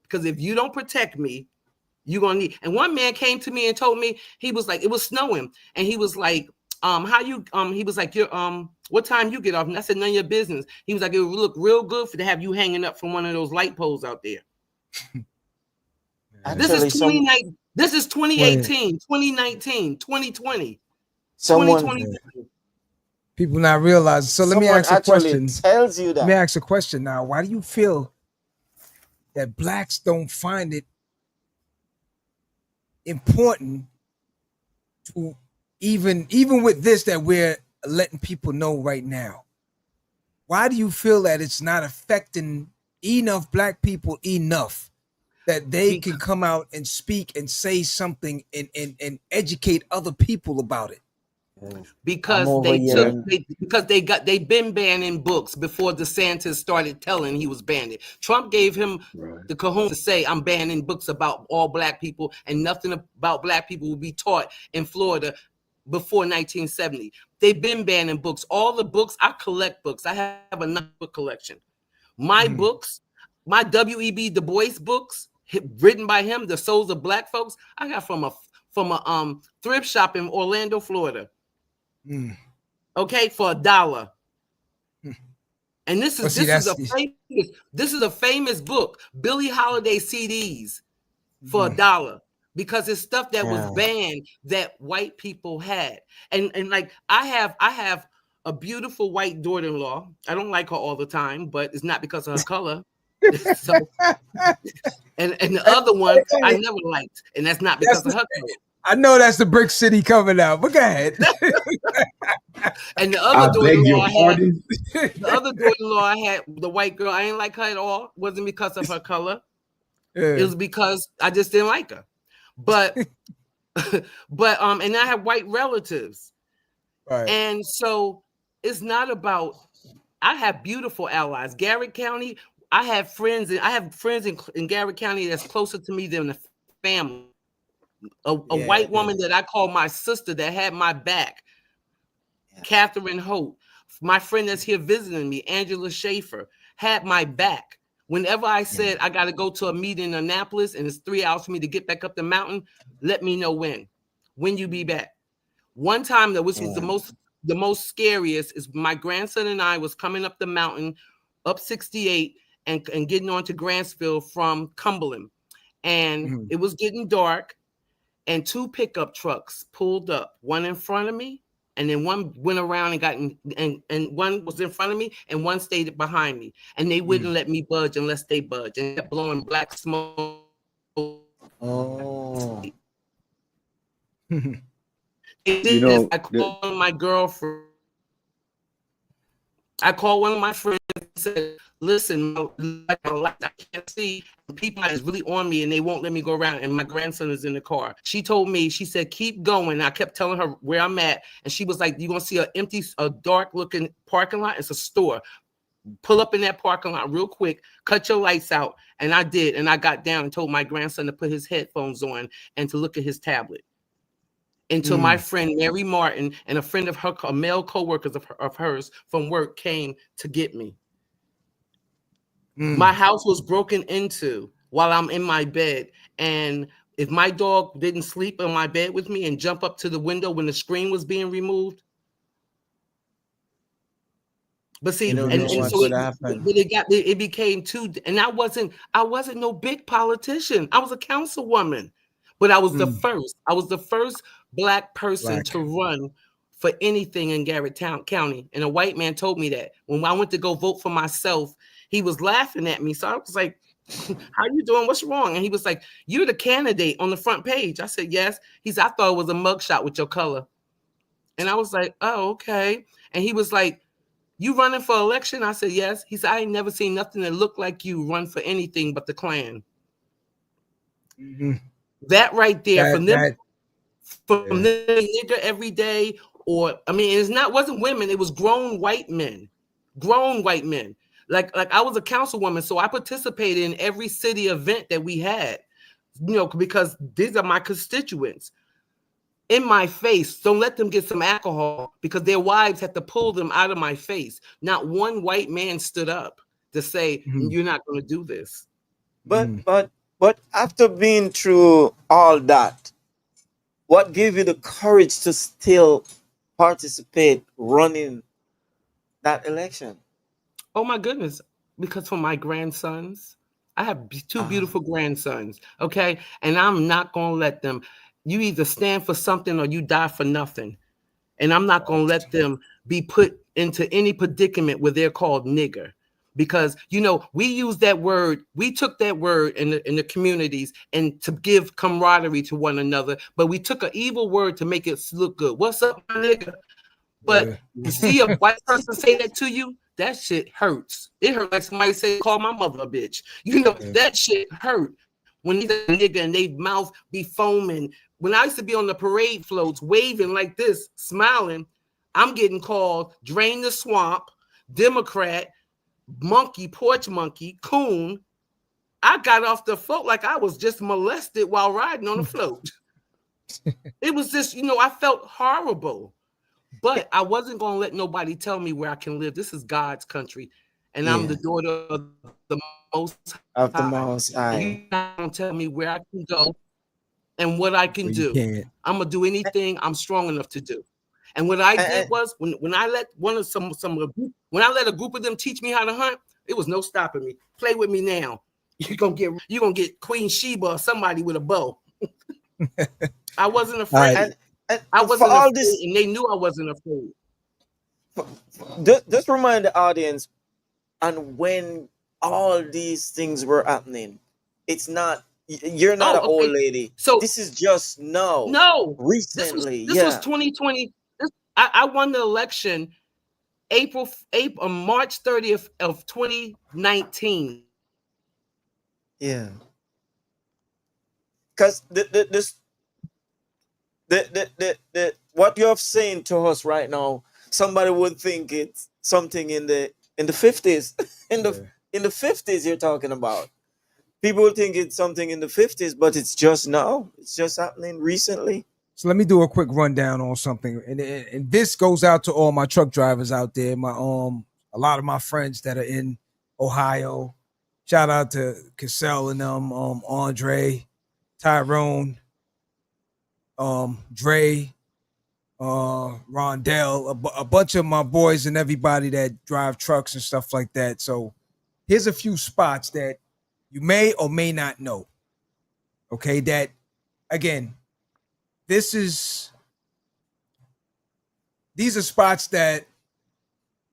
because if you don't protect me, you're gonna need. And one man came to me and told me, he was like, it was snowing, and he was like, he was like, what time you get off? And I said, none of your business. He was like, it would look real good to have you hanging up from one of those light poles out there. This is 2019. This is 2018, 2019, 2020, 2020. People not realizing. So let me ask a question. Tells you that. Let me ask a question now. Why do you feel that blacks don't find it important to even with this that we're letting people know right now? Why do you feel that it's not affecting enough black people enough that they can come out and speak and say something and educate other people about it? Because they've been banning books before DeSantis started telling he was banning. Trump gave him the cajon to say, I'm banning books about all black people, and nothing about black people will be taught in Florida before 1970. They've been banning books. All the books, I collect books. I have a book collection. My books, my W.E.B. Du Bois books, written by him, The Souls of Black Folks, I got from a thrift shop in Orlando, Florida. Okay, for $1. And this is a famous book, Billie Holiday CDs, for $1, because it's stuff that was banned that white people had. And like I have a beautiful white daughter-in-law. I don't like her all the time, but it's not because of her color. So, and the other one I never liked, and that's not because of her color. I know that's the Brick City coming out, but go ahead. And the other daughter-in-law I had, the white girl, I didn't like her at all. Wasn't because of her color. It was because I just didn't like her. But and I have white relatives. Right. And so it's not about, I have beautiful allies. Garrett County, I have friends in Garrett County that's closer to me than the family. A white woman that I call my sister that had my back, Catherine Hope. My friend that's here visiting me, Angela Schaefer, had my back. Whenever I said I got to go to a meeting in Annapolis and it's 3 hours for me to get back up the mountain, let me know when you be back. One time that was the most scariest is my grandson and I was coming up the mountain, up 68 and getting on to Grantsville from Cumberland. And it was getting dark. And 2 pickup trucks pulled up, one in front of me, and then one went around and got and one was in front of me, and one stayed behind me. And they wouldn't let me budge unless they budge, and kept blowing black smoke. Oh. I called my girlfriend. I called one of my friends and said, listen, I can't see. People is really on me and they won't let me go around. And my grandson is in the car. She told me, she said, keep going. I kept telling her where I'm at. And she was like, you're going to see a dark looking parking lot. It's a store. Pull up in that parking lot real quick. Cut your lights out. And I did. And I got down and told my grandson to put his headphones on and to look at his tablet. Until my friend Mary Martin and a friend of her, a male co-workers of hers from work, came to get me. My house was broken into while I'm in my bed. And if my dog didn't sleep on my bed with me and jump up to the window when the screen was being removed, But see, You don't and know what so could happen. it became too, and I wasn't no big politician. I was a councilwoman, but I was the first. I was the first black person to run for anything in Garrett County. And a white man told me that when I went to go vote for myself, he was laughing at me. So I was like, "How you doing? What's wrong?" And he was like, "You're the candidate on the front page." I said, "Yes." He said, "I thought it was a mugshot with your color." And I was like, "Oh, okay." And he was like, "You running for election?" I said, "Yes." He said, "I ain't never seen nothing that looked like you run for anything but the Klan." That right there, from them nigger every day, or I mean, wasn't women, it was grown white men. Like I was a councilwoman, so I participated in every city event that we had, because these are my constituents. In my face, don't let them get some alcohol, because their wives had to pull them out of my face. Not one white man stood up to say, "You're not going to do this." But after being through all that, what gave you the courage to still participate running that election? Oh my goodness, because for my grandsons, I have two beautiful grandsons, okay? And I'm not going to let them, you either stand for something or you die for nothing. And I'm not going to let them be put into any predicament where they're called nigger. Because, we use that word, we took that word in the communities and to give camaraderie to one another, but we took an evil word to make it look good. What's up, my nigga? But to see a white person say that to you, that shit hurts. It hurt like somebody say, "Call my mother a bitch." That shit hurt. When he's a nigga and they mouth be foaming. When I used to be on the parade floats waving like this, smiling, I'm getting called drain the swamp, Democrat, monkey, porch monkey, coon. I got off the float like I was just molested while riding on the float. It was just, I felt horrible. But I wasn't going to let nobody tell me where I can live. This is God's country. And I'm the daughter of the Most High. You don't tell me where I can go and what I can do. I'm going to do anything I'm strong enough to do. And what I did was when I let when I let a group of them teach me how to hunt, it was no stopping me. Play with me now. You're gonna get Queen Sheba or somebody with a bow. I wasn't afraid. I wasn't afraid, and they knew I wasn't afraid. Just remind the audience, and when all these things were happening, it's not, you're not an old lady. So this is just recently. This was 2020. I won the election March 30th of 2019. Yeah. Because what you're saying to us right now, somebody would think it's something in the 50s. in the 50s you're talking about. People would think it's something in the 50s, but it's just now. It's just happening recently. So let me do a quick rundown on something, and this goes out to all my truck drivers out there. My a lot of my friends that are in Ohio. Shout out to Cassell and them, Andre, Tyrone, Dre, Rondell, a bunch of my boys and everybody that drive trucks and stuff like that. So here's a few spots that you may or may not know. Okay, that again, these are spots that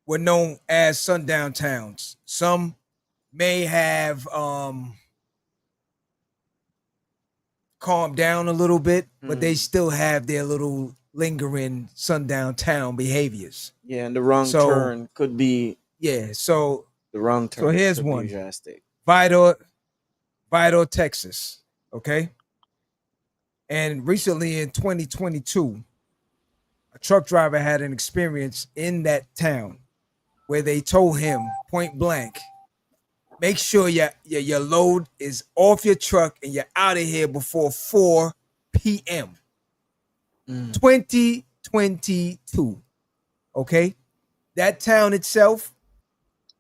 were known as sundown towns. Some may have calmed down a little bit, but they still have their little lingering sundown town behaviors. Yeah, and the wrong turn could be. Yeah, so the wrong turn. So here's one. Vidor, Texas. Okay. And recently in 2022, a truck driver had an experience in that town where they told him point blank, make sure your load is off your truck and you're out of here before 4 p.m. 2022. Okay? That town itself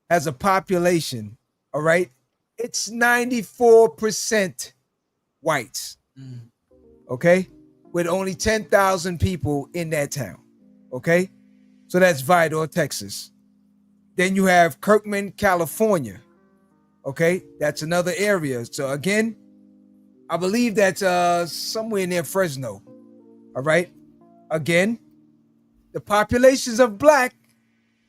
has a population, all right? It's 94% whites. Okay? With only 10,000 people in that town. Okay? So that's Vidor, Texas. Then you have Kirkman, California. Okay, that's another area. So again, I believe that's somewhere near Fresno. All right. Again, the populations of black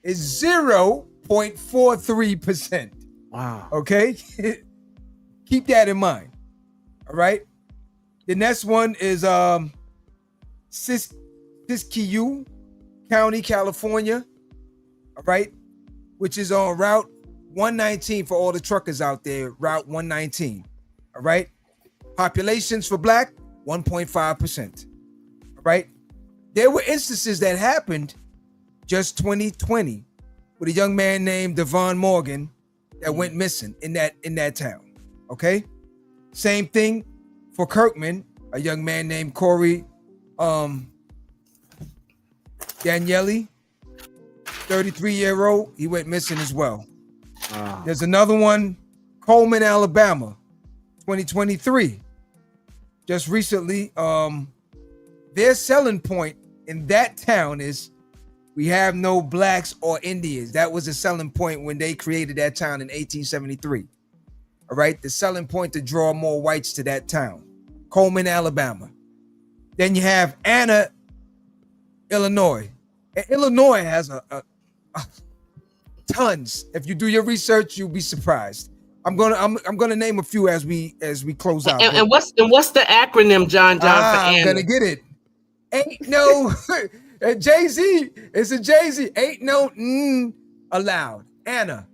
is 0.43%. Wow. Okay. Keep that in mind. All right. The next one is Siskiyou County, California. All right. Which is on Route 119 for all the truckers out there. Route 119. All right. Populations for black, 1.5%. All right. There were instances that happened just 2020 with a young man named Devon Morgan that went missing in that town. Okay. Same thing for Kirkman, a young man named Corey Daniele, 33-year-old. He went missing as well. There's another one, Coleman, Alabama, 2023. Just recently, their selling point in that town is we have no blacks or Indians. That was a selling point when they created that town in 1873. All right, the selling point to draw more whites to that town, Coleman, Alabama. Then you have Anna, Illinois. And Illinois has a tons. If you do your research, you'll be surprised. I'm gonna name a few as we close out. And what's the acronym, John for I'm Anna? gonna get it. Ain't no Jay-Z. It's a Jay-Z. Ain't no allowed. Anna.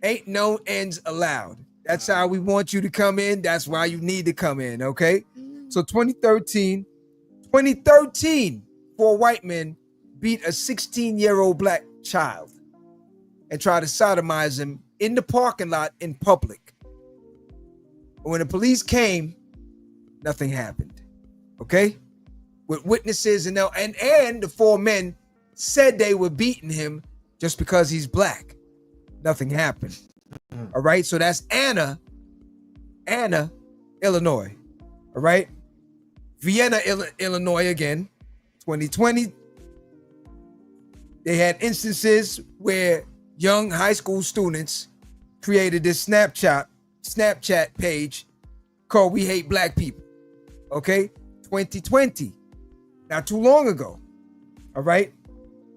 Ain't no ends allowed. That's how we want you to come in. That's why you need to come in. Okay. So 2013, 4 white men beat a 16-year-old black child and tried to sodomize him in the parking lot in public. When the police came, nothing happened. Okay? With witnesses and the 4 men said they were beating him just because he's black. Nothing happened. All right? So that's Anna, Illinois. All right? Vienna, Illinois again, 2020. They had instances where young high school students created this Snapchat page called We Hate Black People. Okay? 2020. Not too long ago. All right?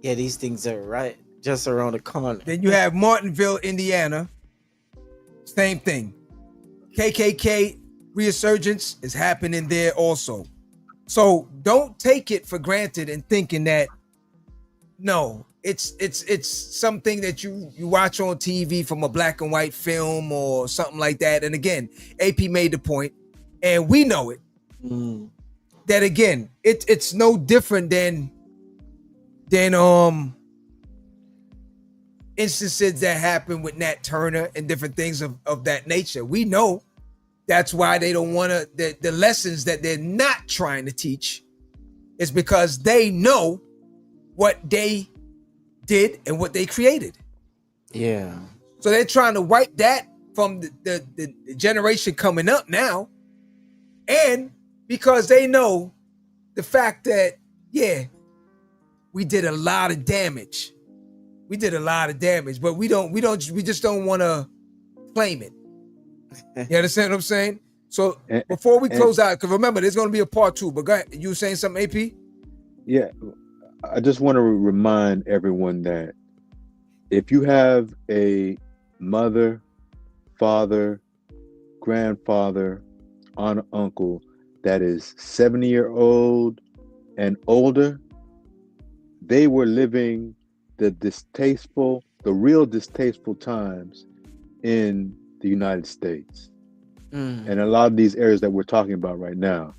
Yeah, these things are right just around the corner. Then you have Martinville, Indiana. Same thing. KKK resurgence is happening there also. So don't take it for granted and thinking that no, it's something that you watch on TV from a black and white film or something like that. And again, AP made the point, and we know it. That again, it's no different than instances that happen with Nat Turner and different things of that nature. We know that's why they don't want to, the lessons that they're not trying to teach is because they know what they did and what they created. Yeah. So they're trying to wipe that from the generation coming up now. And because they know the fact that, yeah, we did a lot of damage. We but we just don't want to claim it. You understand what I'm saying? So before we close out, because remember, there's going to be a part 2, but go ahead. You were saying something, AP? Yeah. I just want to remind everyone that if you have a mother, father, grandfather, aunt, uncle that is 70-year-old and older, they were living the real distasteful times in the United States. And a lot of these areas that we're talking about right now,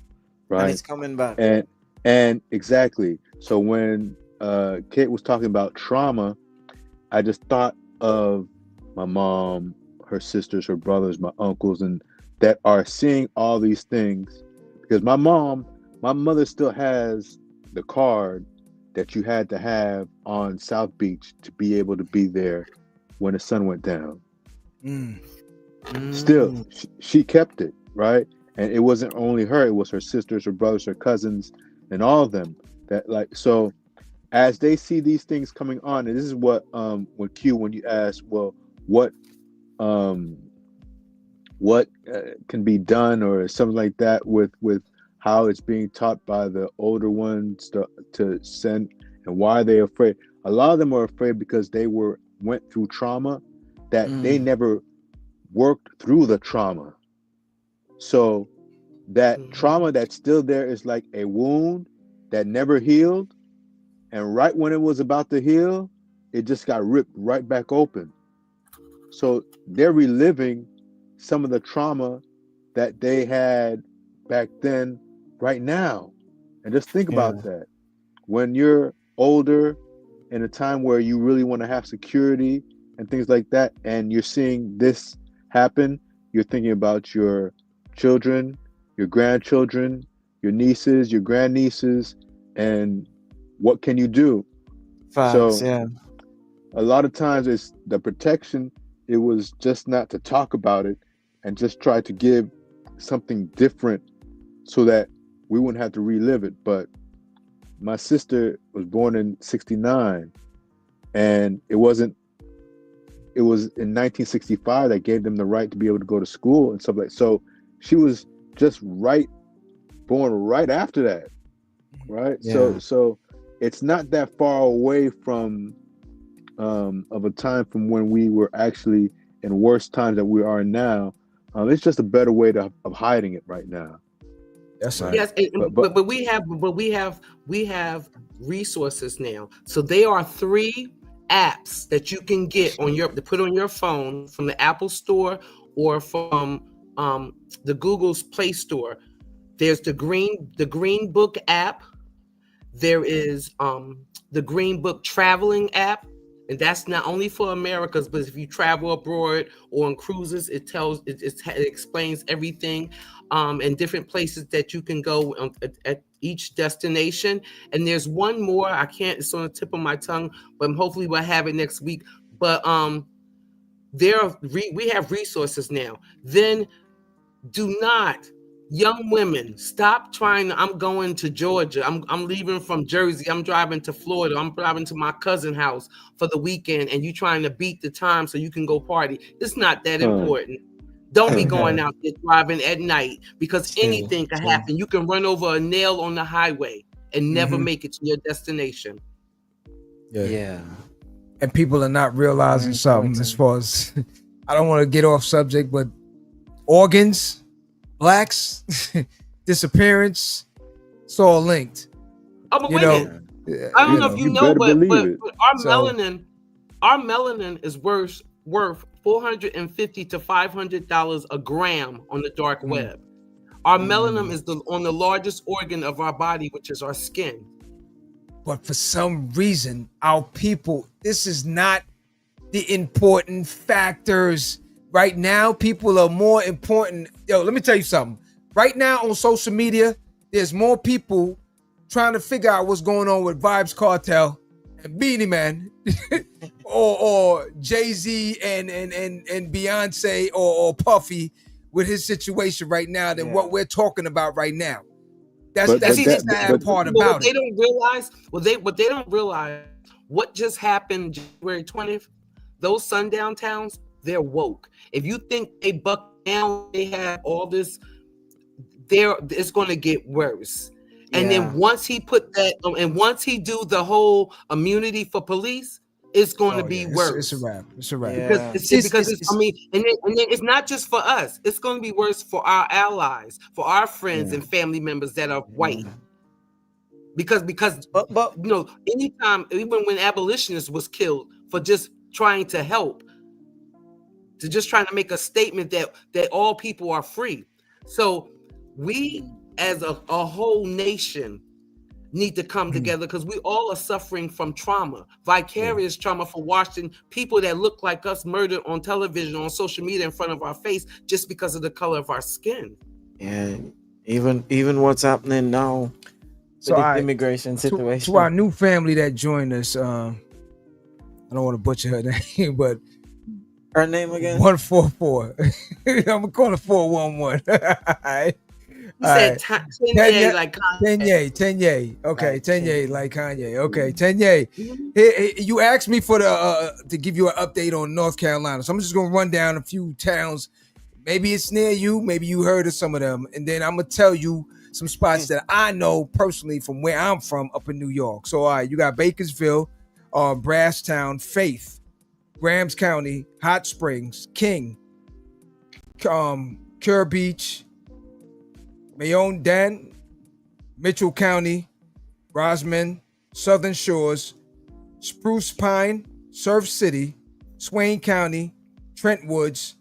right? And it's coming back. And exactly. So when Kate was talking about trauma, I just thought of my mom, her sisters, her brothers, my uncles, and that are seeing all these things. Because my mother still has the card that you had to have on South Beach to be able to be there when the sun went down. Still, she kept it, right? And it wasn't only her, it was her sisters, her brothers, her cousins, and all of them. That, like, so as they see these things coming on, and this is what when you ask, well, what can be done or something like that with how it's being taught by the older ones to send, and why they're afraid. A lot of them are afraid because they went through trauma that they never worked through the trauma. So that trauma that's still there is like a wound that never healed, and right when it was about to heal, it just got ripped right back open. So they're reliving some of the trauma that they had back then right now. And just think about that. When you're older, in a time where you really want to have security and things like that, and you're seeing this happen, you're thinking about your children, your grandchildren, your nieces, your grandnieces, and what can you do? Facts, So a lot of times it's the protection. It was just not to talk about it and just try to give something different so that we wouldn't have to relive it. But my sister was born in 1969, and it was in 1965 that gave them the right to be able to go to school and stuff like that. So she was just born right after that, right? So it's not that far away from of a time from when we were actually in worse times than we are now. It's just a better way of hiding it right now. That's right. Yes, but we have resources now. So there are 3 apps that you can get to put on your phone from the Apple Store or from the Google's Play Store. There's the Green Book app. There is the Green Book traveling app, and that's not only for Americas, but if you travel abroad or on cruises, it explains everything and different places that you can go at each destination. And there's one more, it's on the tip of my tongue, but hopefully we'll have it next week. But we have resources now. Then do not, young women, stop trying to, I'm going to Georgia. I'm leaving from Jersey. I'm driving to Florida. I'm driving to my cousin's house for the weekend, and you trying to beat the time so you can go party. It's not that important. Don't be going out there driving at night, because anything can happen. You can run over a nail on the highway and never make it to your destination. Yeah. And people are not realizing something as far as, I don't want to get off subject, but organs, blacks, disappearance, it's all linked. Oh, but wait a minute. I don't know if you know, but our melanin is worth $450 to $500 a gram on the dark web. Our melanin is on the largest organ of our body, which is our skin. But for some reason, our people, this is not the important factors. Right now, people are more important. Yo, let me tell you something. Right now on social media, there's more people trying to figure out what's going on with Vibes Cartel and Beanie Man or Jay-Z and Beyonce or Puffy with his situation right now than what we're talking about right now. That's the sad part about it. What they don't realize, what just happened January 20th, those sundown towns, they're woke. If you think they buck down, they have all this, it's going to get worse. And then once he put that, and once he do the whole immunity for police, it's going to be worse. It's a wrap. It's a wrap. Yeah. Because and then it's not just for us. It's going to be worse for our allies, for our friends and family members that are white. Because you know, anytime, even when abolitionists was killed for just trying to help, to just trying to make a statement that all people are free. So we as a whole nation need to come together, because we all are suffering from trauma, vicarious trauma, for watching people that look like us murdered on television, on social media in front of our face, just because of the color of our skin. And even what's happening now, so the immigration situation. To our new family that joined us, I don't want to butcher her name, but her name again? 144. I'm gonna call it 411. You All said right. Kanye like Kanye. Tenye. Okay, Like Tenye like Kanye. Okay, Tenye. You asked me for the to give you an update on North Carolina, so I'm just gonna run down a few towns. Maybe it's near you. Maybe you heard of some of them, and then I'm gonna tell you some spots that I know personally from where I'm from up in New York. So, all right, you got Bakersville, Brasstown, Faith, Grahams County, Hot Springs, King, Cure Beach, Mayone Dan, Mitchell County, Rosman, Southern Shores, Spruce Pine, Surf City, Swain County, Trent Woods,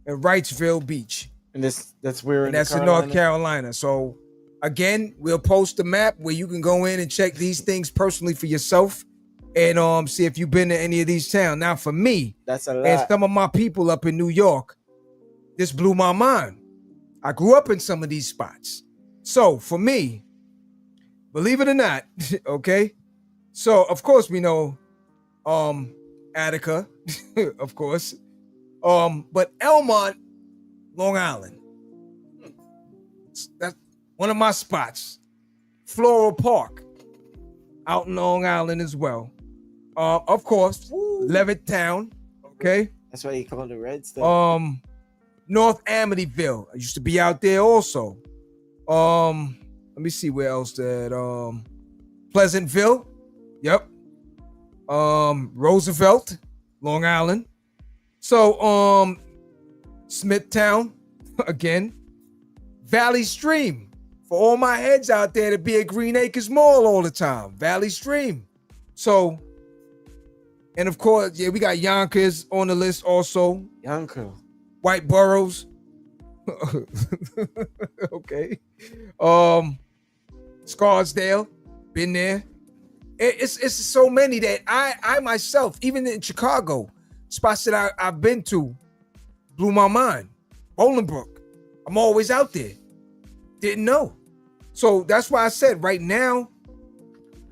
and Wrightsville Beach. And that's where And that's in North Carolina. So again, we'll post a map where you can go in and check these things personally for yourself and see if you've been to any of these towns. Now for me, that's a lot. And some of my people up in New York, this blew my mind. I grew up in some of these spots. So for me, believe it or not, okay. So of course we know Attica, of course. But Elmont, Long Island. That's one of my spots. Floral Park out in Long Island as well. Of course, Levittown, okay. That's why you call it Red Stuff. North Amityville. I used to be out there also. Let me see where else that Pleasantville. Yep. Roosevelt, Long Island. So Smithtown again. Valley Stream. For all my heads out there to be at Green Acres Mall all the time. Valley Stream. So, and of course, yeah, we got Yonkers on the list also. Yonkers. White Boroughs. Okay. Scarsdale. Been there. It's so many that I myself, even in Chicago, spots that I've been to, blew my mind. Bolingbrook. I'm always out there. Didn't know. So that's why I said right now,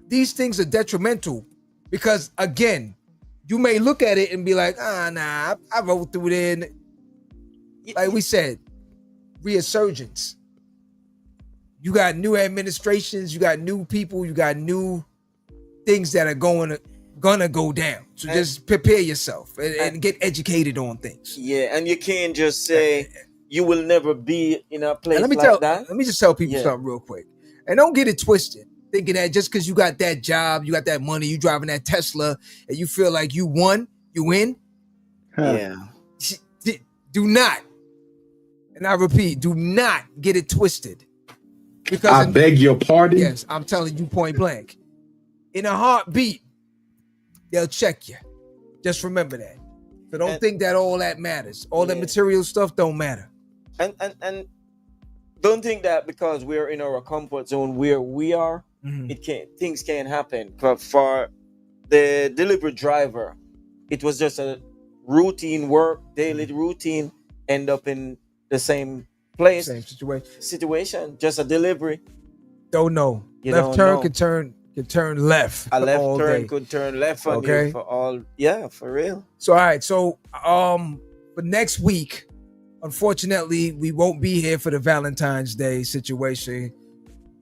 these things are detrimental because, again, you may look at it and be like, nah, I rode through there. And, like we said, resurgence. You got new administrations, you got new people, you got new things that are gonna go down. So just prepare yourself and get educated on things. Yeah, and you can't just say you will never be in a place like that. Let me just tell people something real quick. And don't get it twisted. Thinking that just because you got that job, you got that money, you driving that Tesla, and you feel like you won, you win. Yeah. Do not, and I repeat, do not get it twisted. Because I beg your pardon? Yes, I'm telling you point blank. In a heartbeat, they'll check you. Just remember that. So don't think that all that matters. All that material stuff don't matter. And don't think that because we're in our comfort zone where we are, things can't happen. For the delivery driver, it was just a routine work, daily routine, end up in the same place, same situation, just a delivery. Don't know. Left turn could turn left. A left turn could turn left on you for all. Yeah, for real. So all right, so for next week, unfortunately, we won't be here for the Valentine's Day situation.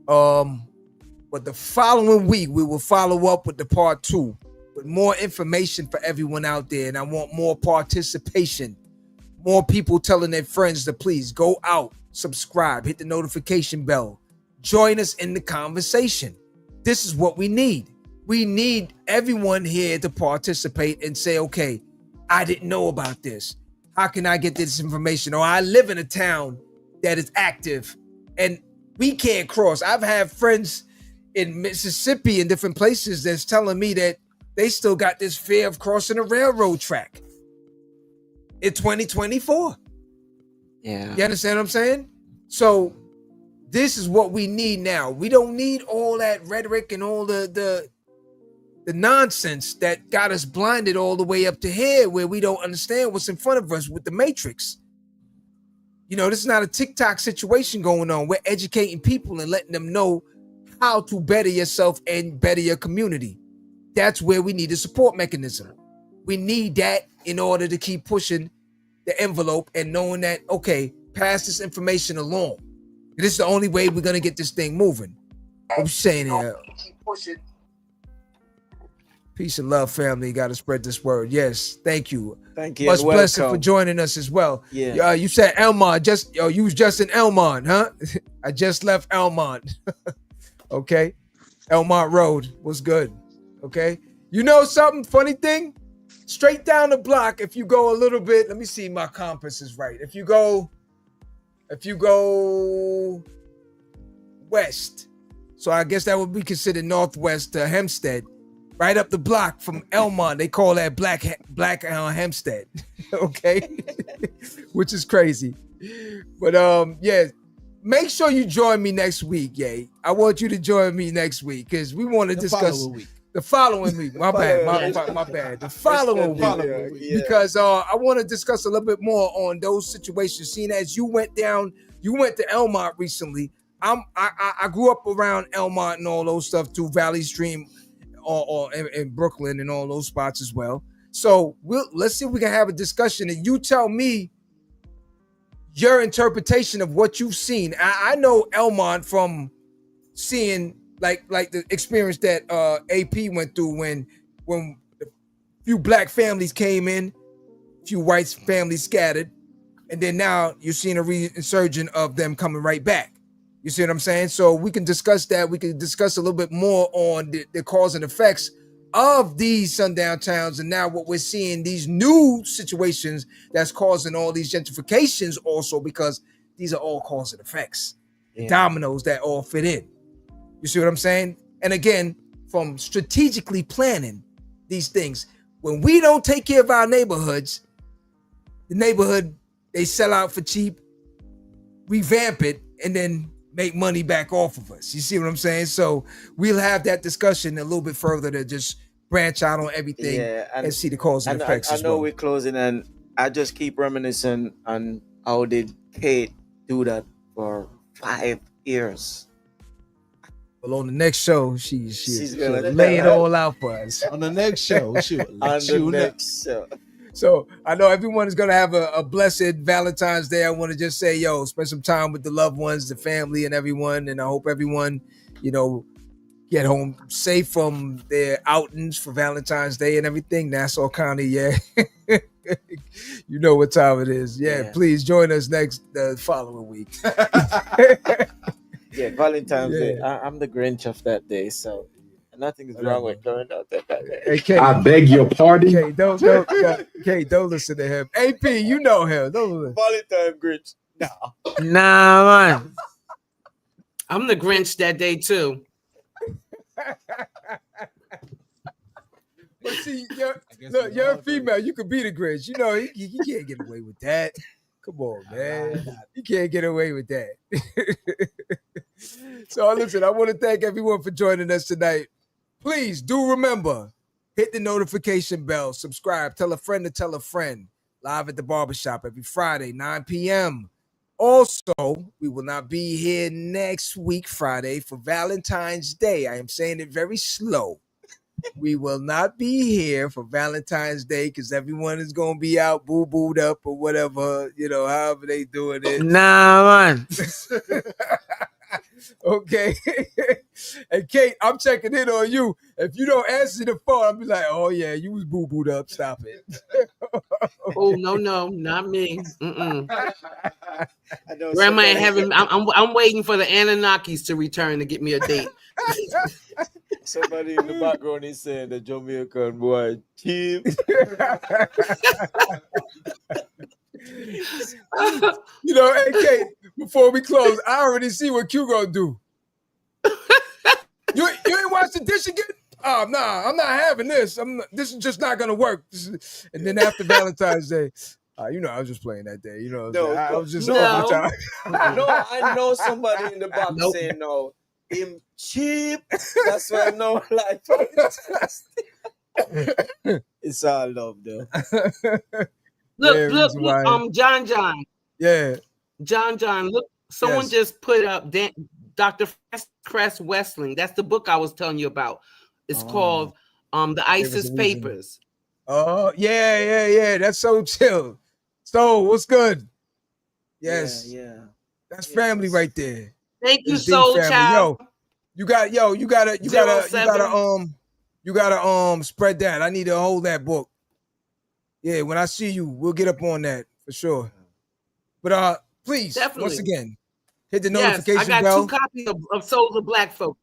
But the following week, we will follow up with the part 2 with more information for everyone out there. And I want more participation, more people telling their friends to please go out, subscribe, hit the notification bell, join us in the conversation. This is what we need. We need everyone here to participate and say, okay, I didn't know about this. How can I get this information? Or I live in a town that is active and we can't cross. I've had friends in Mississippi and different places that's telling me that they still got this fear of crossing a railroad track in 2024. Yeah. You understand what I'm saying? So this is what we need now. We don't need all that rhetoric and all the nonsense that got us blinded all the way up to here where we don't understand what's in front of us with the Matrix. You know, this is not a TikTok situation going on. We're educating people and letting them know how to better yourself and better your community. That's where we need a support mechanism. We need that in order to keep pushing the envelope and knowing that, okay, pass this information along. This is the only way we're gonna get this thing moving. What I'm saying here. Keep pushing. Peace and love, family. Got to spread this word. Yes, thank you. Thank you. Much and blessing for welcome. joining us as well. Yeah. You said Elmont. You was just in Elmont, huh? I just left Elmont. Okay. Elmont Road was good. Okay. You know something funny thing? Straight down the block, if you go a little bit, let me see my compass is right. If you go west, so I guess that would be considered northwest to Hempstead, right up the block from Elmont. They call that Black Hempstead. Okay. Which is crazy. But yeah, make sure you join me next week, Yay. I want you to join me next week because we want to discuss the following week. My bad. The following week. Yeah. Because I want to discuss a little bit more on those situations. Seeing as you went to Elmont recently. I grew up around Elmont and all those stuff too, Valley Stream or in Brooklyn and all those spots as well. So let's see if we can have a discussion and you tell me your interpretation of what you've seen. I know Elmont from seeing like the experience that AP went through when a few black families came in, a few white families scattered, and then now you're seeing a resurgence of them coming right back. You see what I'm saying? So we can discuss that. We can discuss a little bit more on the cause and effects of these sundown towns, and now what we're seeing, these new situations that's causing all these gentrifications also, because these are all cause and effects. Yeah. Dominoes that all fit in. You see what I'm saying? And again, from strategically planning these things, when we don't take care of our neighborhoods, the neighborhood, they sell out for cheap, revamp it, and then make money back off of us. You see what I'm saying? So we'll have that discussion a little bit further to just branch out on everything and see the cause and effects I as know well. we're closing, and I just keep reminiscing on how did Kate do that for 5 years. Well, on the next show, she's gonna lay it all out for us. On the next show, she will On let the you know. next show. So I know everyone is going to have a blessed Valentine's Day. I want to just say, spend some time with the loved ones, the family, and everyone. And I hope everyone, get home safe from their outings for Valentine's Day and everything. Nassau County, yeah. You know what time it is. Yeah. Please join us the following week. Yeah, Valentine's Day. I'm the Grinch of that day, so nothing is wrong with going out there that day. Hey, Kate, I beg your pardon. Kate, don't listen to him. AP, you know him. Don't Valentine Grinch. Nah, man. I'm the Grinch that day too. But see, you're a female. You could be the Grinch. You can't get away with that. Come on, man. You can't get away with that. So listen, I want to thank everyone for joining us tonight. Please do remember, hit the notification bell, subscribe, tell a friend to tell a friend. Live at the Barbershop every Friday, 9 p.m. Also, we will not be here next week, Friday, for Valentine's Day. I am saying it very slow. We will not be here for Valentine's Day because everyone is going to be out boo-booed up or whatever, however they doing it. Nah, man. Okay. And Kate, I'm checking in on you. If you don't answer the phone, I'll be like, oh yeah, you was boo-booed up. Stop it. Oh, no, not me. Mm-mm. I know Grandma ain't having. I'm waiting for the Anunnakis to return to get me a date. Somebody in the background is saying the Jamaican boy cheap. Hey Kate, before we close, I already see what Q gonna do. You ain't watched the dish again? Oh, nah, I'm not having this. This is just not gonna work. And then after Valentine's Day, I was just playing that day. I was just I know somebody in the back saying no. Him cheap. That's why I know life. It's all love though. Look, John. Yeah. John, look, someone just put up Dr. Cress Westling. That's the book I was telling you about. It's called The ISIS Papers. Oh, yeah. That's so chill. So, what's good? Yes. Yeah. That's family right there. Thank you, It's deep Soul family. Child. You gotta spread that. I need to hold that book. Yeah, when I see you, we'll get up on that for sure. But please, Definitely. once again, hit the Yes, notification I got bell. 2 copies of Souls of Black Folk.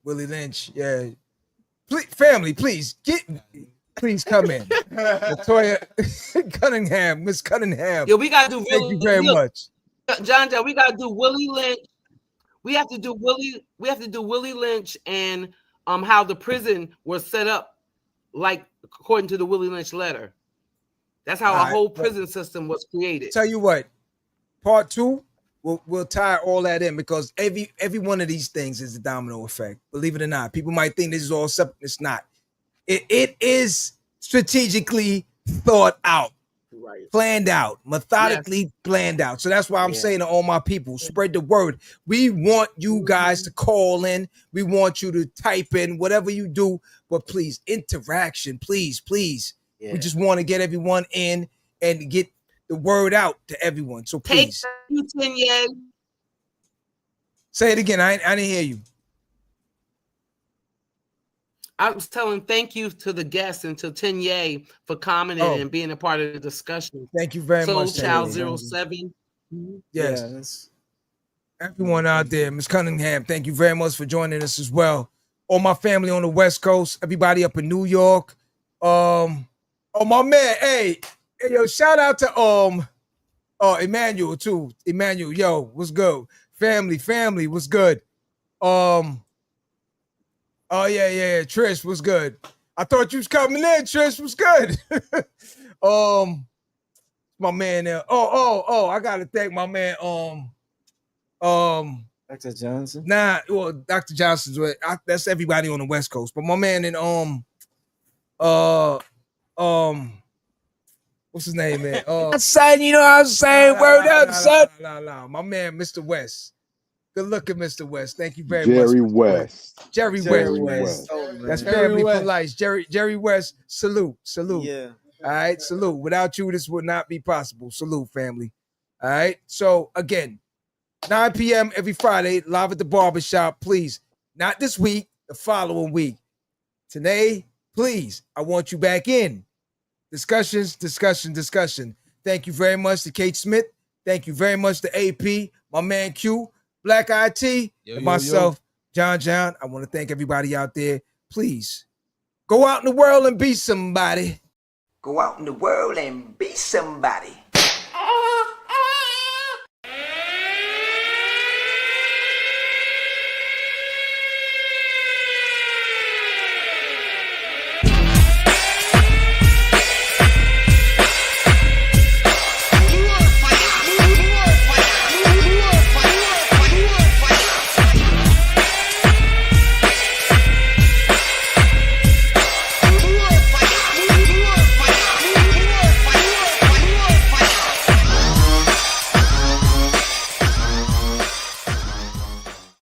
Willie Lynch, yeah. Please, family, please come in. Latoya Cunningham, Miss Cunningham. Yeah, we gotta do. Thank you very much, John. We gotta do Willie Lynch. We have to do Willie Lynch and how the prison was set up, like according to the Willie Lynch letter. That's how a whole prison system was created. Tell you what, part 2. We'll tie all that in because every one of these things is a domino effect. Believe it or not, people might think this is all separate. It's not. It is strategically thought out, right, planned out, methodically planned out. So that's why I'm saying to all my people, spread the word. We want you guys to call in. We want you to type in whatever you do, but please, interaction, please. Yeah. We just want to get everyone in and get the word out to everyone. So please. Say it again. I didn't hear you. I was telling thank you to the guests and to Tenye for commenting and being a part of the discussion. Thank you very much. Soul Child 07. Yes. Everyone out there, Ms. Cunningham, thank you very much for joining us as well. All my family on the West Coast, everybody up in New York. Oh, my man, hey, yo, shout out to Emmanuel too. Emmanuel, yo, what's good? Family, what's good? Oh yeah, Trish, what's good? I thought you was coming in, Trish, what's good? My man there. I gotta thank my man. Dr. Johnson. Nah, well, Dr. Johnson's that's everybody on the West Coast, but my man in what's his name, man? Son, you know what I'm saying? Word up, son. No. My man, Mr. West. Good looking, Mr. West. Thank you very much. Jerry West. That's family for life. Jerry West, salute. Yeah. All right, salute. Without you, this would not be possible. Salute, family. All right. So again, 9 p.m. every Friday, live at the Barbershop. Please, not this week, the following week. Today, please, I want you back in. Discussion. Thank you very much to Kate Smith. Thank you very much to AP, my man Q, Black IT, and myself, John. I want to thank everybody out there. Please, go out in the world and be somebody. Go out in the world and be somebody.